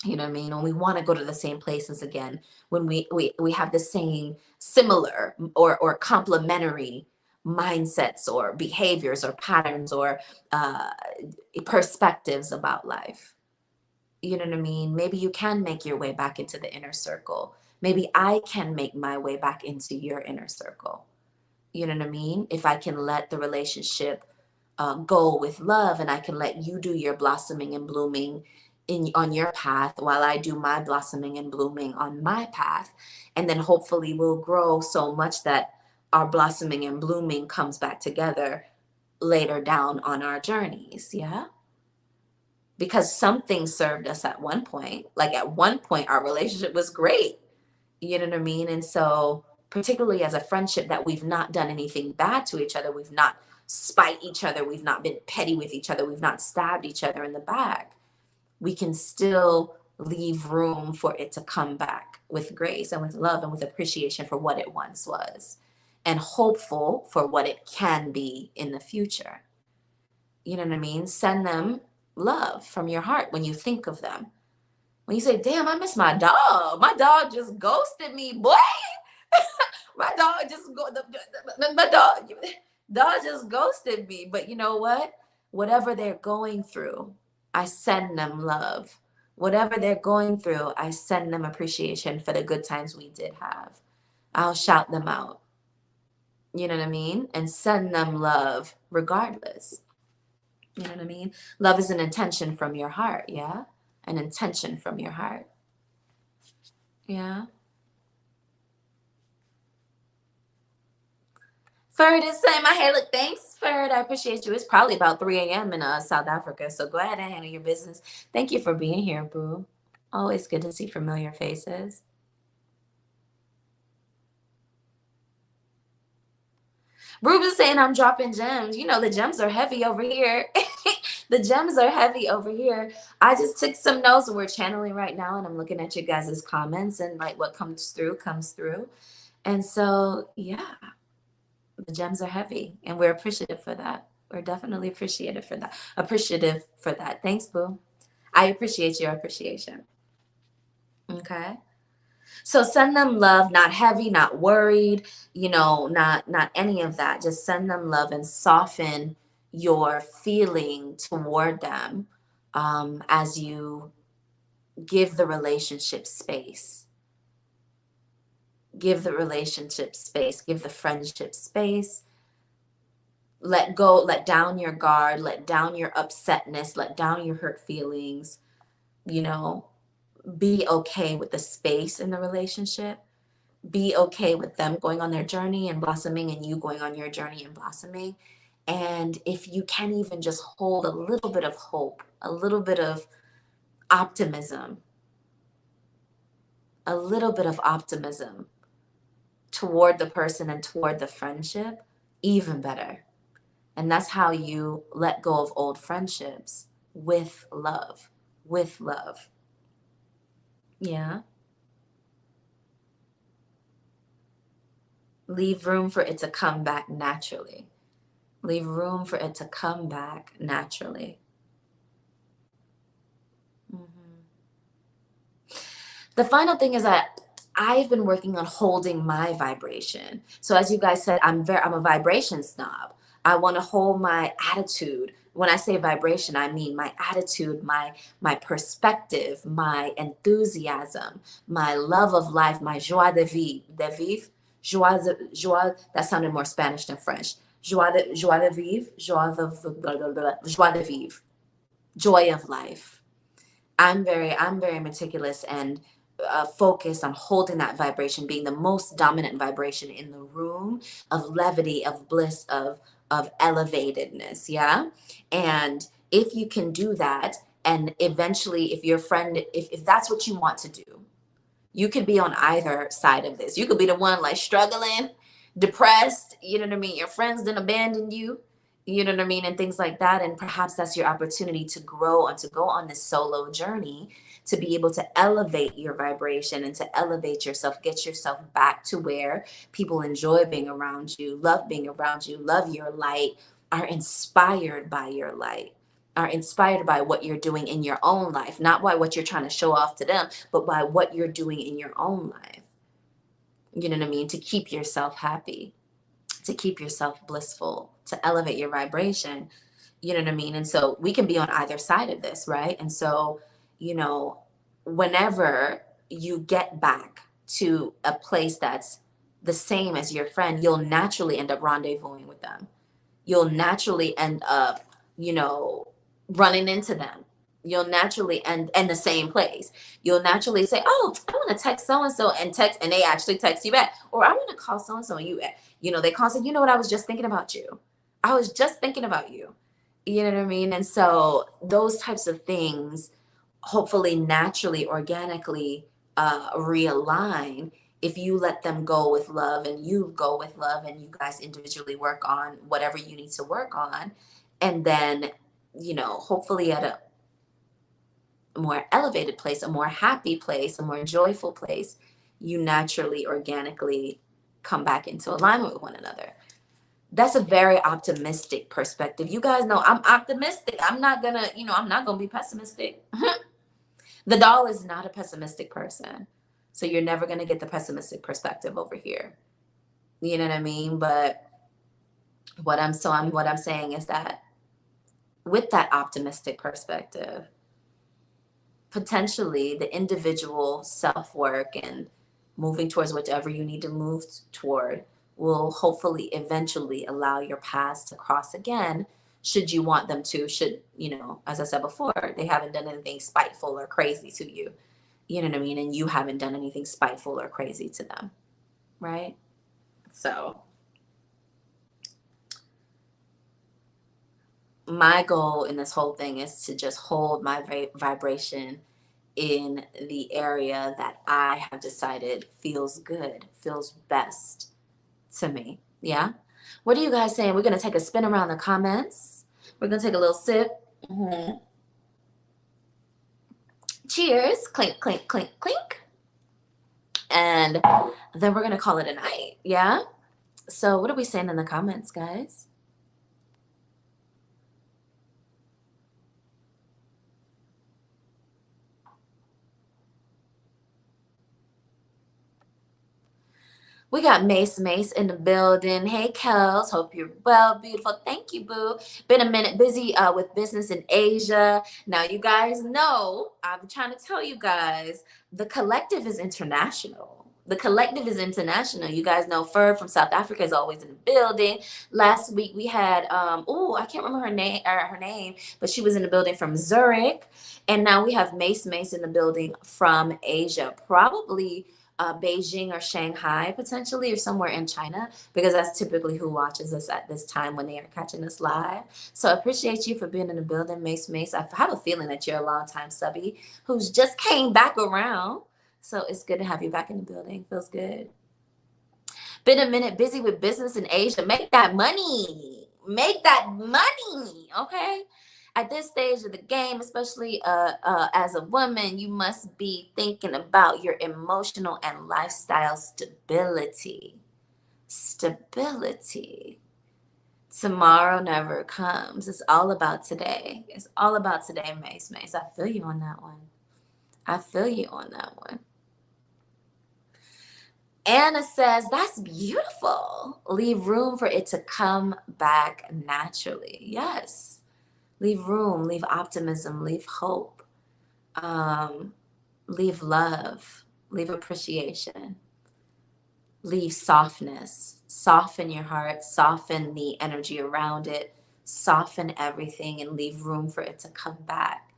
You know what I mean? When we want to go to the same places again, when we have the same similar or complementary mindsets or behaviors or patterns or uh, perspectives about life. You know what I mean? Maybe you can make your way back into the inner circle. Maybe I can make my way back into your inner circle. You know what I mean? If I can let the relationship go with love, and I can let you do your blossoming and blooming on your path while I do my blossoming and blooming on my path. And then hopefully we'll grow so much that our blossoming and blooming comes back together later down on our journeys. Yeah. Because something served us at one point. Like at one point, our relationship was great. You know what I mean? And so, particularly as a friendship that we've not done anything bad to each other, we've not spite each other, we've not been petty with each other, we've not stabbed each other in the back, we can still leave room for it to come back with grace and with love and with appreciation for what it once was, and hopeful for what it can be in the future. You know what I mean? Send them love from your heart when you think of them. When you say, damn, I miss my dog. My dog just ghosted me, boy. My dog just my dog just ghosted me. But you know what? Whatever they're going through, I send them love. Whatever they're going through, I send them appreciation for the good times we did have. I'll shout them out. You know what I mean? And send them love regardless. You know what I mean? Love is an intention from your heart, yeah? An intention from your heart. Yeah. Ferd is saying my hair look, thanks, Ferd. I appreciate you. It's probably about 3 a.m. in South Africa. So go ahead and handle your business. Thank you for being here, boo. Always good to see familiar faces. Ruben's saying I'm dropping gems. You know, the gems are heavy over here. The gems are heavy over here. I just took some notes and we're channeling right now, and I'm looking at you guys' comments, and like what comes through comes through. And so, yeah, the gems are heavy, and we're appreciative for that. We're definitely appreciative for that. Appreciative for that. Thanks, boo. I appreciate your appreciation. Okay. So send them love, not heavy, not worried, not any of that. Just send them love and soften your feeling toward them as you give the relationship space. Give the relationship space, give the friendship space. Let go, let down your guard, let down your upsetness, let down your hurt feelings, you know, be okay with the space in the relationship. Be okay with them going on their journey and blossoming, and you going on your journey and blossoming. And if you can even just hold a little bit of hope, a little bit of optimism, a little bit of optimism toward the person and toward the friendship, even better. And that's how you let go of old friendships with love, with love. Yeah. Leave room for it to come back naturally. Leave room for it to come back naturally. Mhm. The final thing is that I've been working on holding my vibration. So as you guys said, I'm a vibration snob. I want to hold my attitude. When I say vibration, I mean my attitude, my perspective, my enthusiasm, my love of life, my joie de vivre, joie. That sounded more Spanish than French. Joie de vivre, joie de vivre, joy of life. I'm very meticulous and focused on holding that vibration, being the most dominant vibration in the room of levity, of bliss, of elevatedness. Yeah. And if you can do that, and eventually if your friend, if that's what you want to do, you could be on either side of this. You could be the one like struggling, depressed, you know what I mean? Your friends didn't abandon you, you know what I mean? And things like that. And perhaps that's your opportunity to grow and to go on this solo journey to be able to elevate your vibration and to elevate yourself, get yourself back to where people enjoy being around you, love being around you, love your light, are inspired by your light, are inspired by what you're doing in your own life, not by what you're trying to show off to them, but by what you're doing in your own life. You know what I mean? To keep yourself happy, to keep yourself blissful, to elevate your vibration. You know what I mean? And so we can be on either side of this, right? And so, you know, whenever you get back to a place that's the same as your friend, you'll naturally end up rendezvousing with them. You'll naturally end up, you know, running into them. You'll naturally end the same place. You'll naturally say, "Oh, I want to text so and so," and text, and they actually text you back. Or I want to call so and so, and you know, they call and say, "You know what? I was just thinking about you. I was just thinking about you." You know what I mean? And so those types of things, hopefully, naturally, organically, realign if you let them go with love and you go with love and you guys individually work on whatever you need to work on, and then, you know, hopefully at a more elevated place, a more happy place, a more joyful place, you naturally, organically come back into alignment with one another. That's a very optimistic perspective. You guys know I'm optimistic. I'm not gonna, you know, I'm not gonna be pessimistic. The doll is not a pessimistic person. So you're never gonna get the pessimistic perspective over here. You know what I mean? But what I'm saying is that with that optimistic perspective, potentially the individual self work and moving towards whatever you need to move toward will hopefully eventually allow your paths to cross again, should you want them to, should, you know, as I said before, they haven't done anything spiteful or crazy to you. You know what I mean? And you haven't done anything spiteful or crazy to them, right? So my goal in this whole thing is to just hold my vibration in the area that I have decided feels good, feels best to me. Yeah. What are you guys saying? We're going to take a spin around the comments. We're going to take a little sip. Mhm. Cheers. Clink, clink, clink, clink. And then we're going to call it a night. Yeah. So, what are we saying in the comments, guys? We got Mace in the building. Hey, Kels. Hope you're well, beautiful. Thank you, boo. Been a minute busy with business in Asia. Now, you guys know, I'm trying to tell you guys, the collective is international. The collective is international. You guys know Ferb from South Africa is always in the building. Last week we had I can't remember her name, but she was in the building from Zurich. And now we have Mace in the building from Asia. Probably Beijing or Shanghai potentially, or somewhere in China, because that's typically who watches us at this time when they are catching us live. So I appreciate you for being in the building, Mace. I have a feeling that you're a long time subby who's just came back around. So it's good to have you back in the building. Feels good. Been a minute busy with business in Asia. Make that money. Make that money. Okay. At this stage of the game, especially as a woman, you must be thinking about your emotional and lifestyle stability. Stability. Tomorrow never comes. It's all about today. It's all about today, Mace Mace. I feel you on that one. I feel you on that one. Anna says, that's beautiful. Leave room for it to come back naturally. Yes. Leave room, leave optimism, leave hope, um, leave love, leave appreciation, leave softness. Soften your heart, soften the energy around it, soften everything, and leave room for it to come back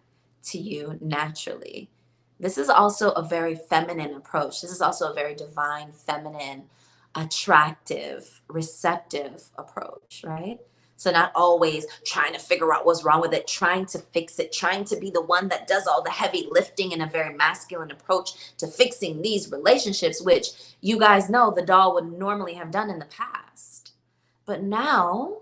to you naturally. This is also a very feminine approach. This is also a very divine, feminine, attractive, receptive approach, right? So, not always trying to figure out what's wrong with it, trying to fix it, trying to be the one that does all the heavy lifting in a very masculine approach to fixing these relationships, which you guys know the doll would normally have done in the past. But now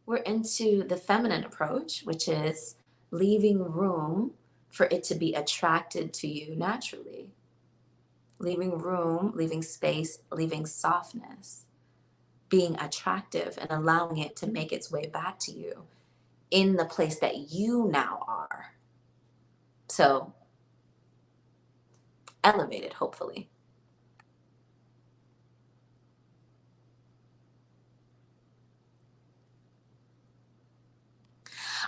we're into the feminine approach, which is leaving room for it to be attracted to you naturally. Leaving room, leaving space, leaving softness, being attractive and allowing it to make its way back to you in the place that you now are. So, elevated, hopefully.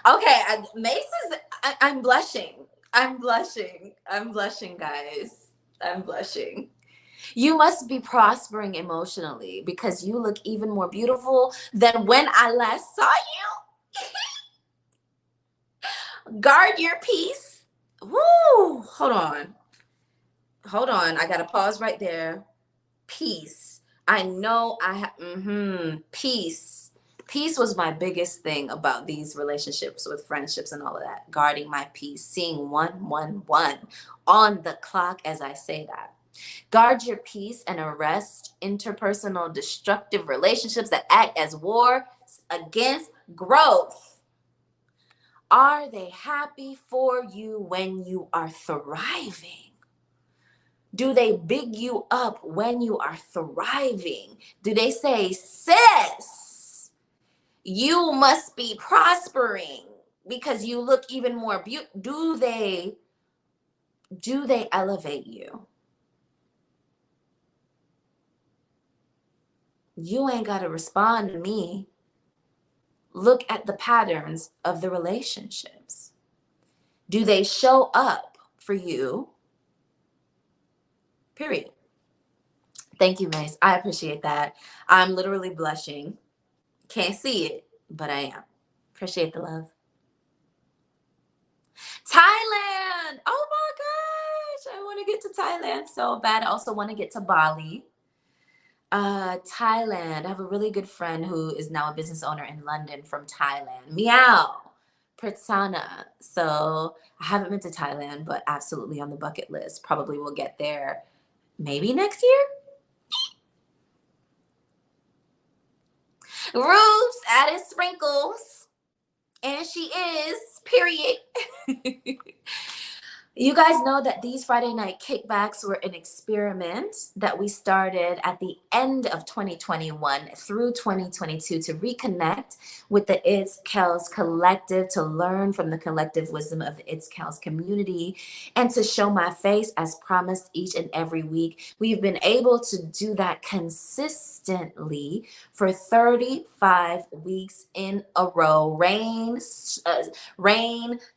Okay, Mace is, I'm blushing. I'm blushing. I'm blushing, guys. I'm blushing. You must be prospering emotionally because you look even more beautiful than when I last saw you. Guard your peace. Woo! Hold on. Hold on. I got to pause right there. Peace. I know I have, peace. Peace was my biggest thing about these relationships with friendships and all of that. Guarding my peace, seeing 111 on the clock as I say that. Guard your peace and arrest interpersonal destructive relationships that act as war against growth. Are they happy for you when you are thriving? Do they big you up when you are thriving? Do they say, sis, you must be prospering because you look even more beautiful? Do they elevate you? You ain't got to respond to me. Look at the patterns of the relationships. Do they show up for you? Period. Thank you, Mace. I appreciate that. I'm literally blushing. Can't see it, but I am. Appreciate the love. Thailand. Oh my gosh. I want to get to Thailand so bad. I also want to get to Bali. Thailand. I have a really good friend who is now a business owner in London from Thailand. Meow. Pratsana. So I haven't been to Thailand, but absolutely on the bucket list. Probably will get there maybe next year. Roofs added sprinkles. And she is, period. You guys know that these Friday night kickbacks were an experiment that we started at the end of 2021 through 2022 to reconnect with the It's Kels collective, to learn from the collective wisdom of the It's Kels community, and to show my face as promised each and every week. We've been able to do that consistently for 35 weeks in a row. Rain,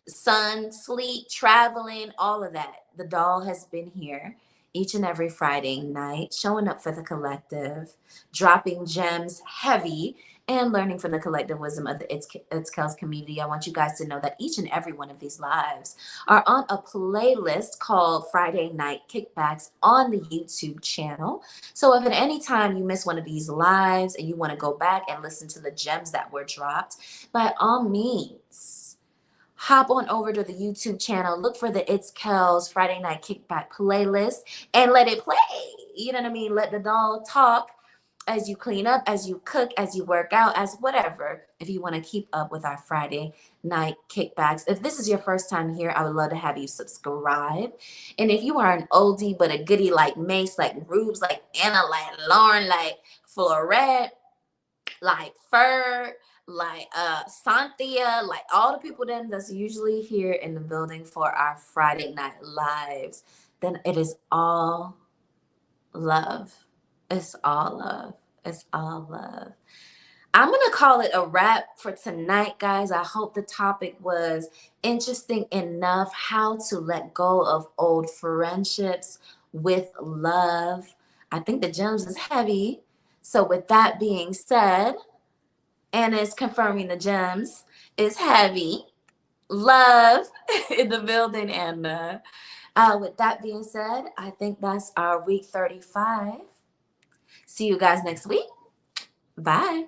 sun, sleet, traveling, all of that. The doll has been here each and every Friday night, showing up for the collective, dropping gems heavy, and learning from the collective wisdom of the It's Kels community. I want you guys to know that each and every one of these lives are on a playlist called Friday Night Kickbacks on the YouTube channel. So if at any time you miss one of these lives and you want to go back and listen to the gems that were dropped, by all means, hop on over to the YouTube channel, look for the It's Kels Friday Night Kickback playlist, and let it play. You know what I mean? Let the doll talk as you clean up, as you cook, as you work out, as whatever, if you want to keep up with our Friday night kickbacks. If this is your first time here, I would love to have you subscribe. And if you are an oldie but a goodie like Mace, like Rubes, like Anna, like Lauren, like Florette, like Ferd, like Cynthia, like all the people then that's usually here in the building for our Friday night lives, then it is all love. It's all love. It's all love. I'm going to call it a wrap for tonight, guys. I hope the topic was interesting enough, how to let go of old friendships with love. I think the gems is heavy. So with that being said, Anna is confirming the gems is heavy. Love in the building, Anna. With that being said, I think that's our week 35. See you guys next week. Bye.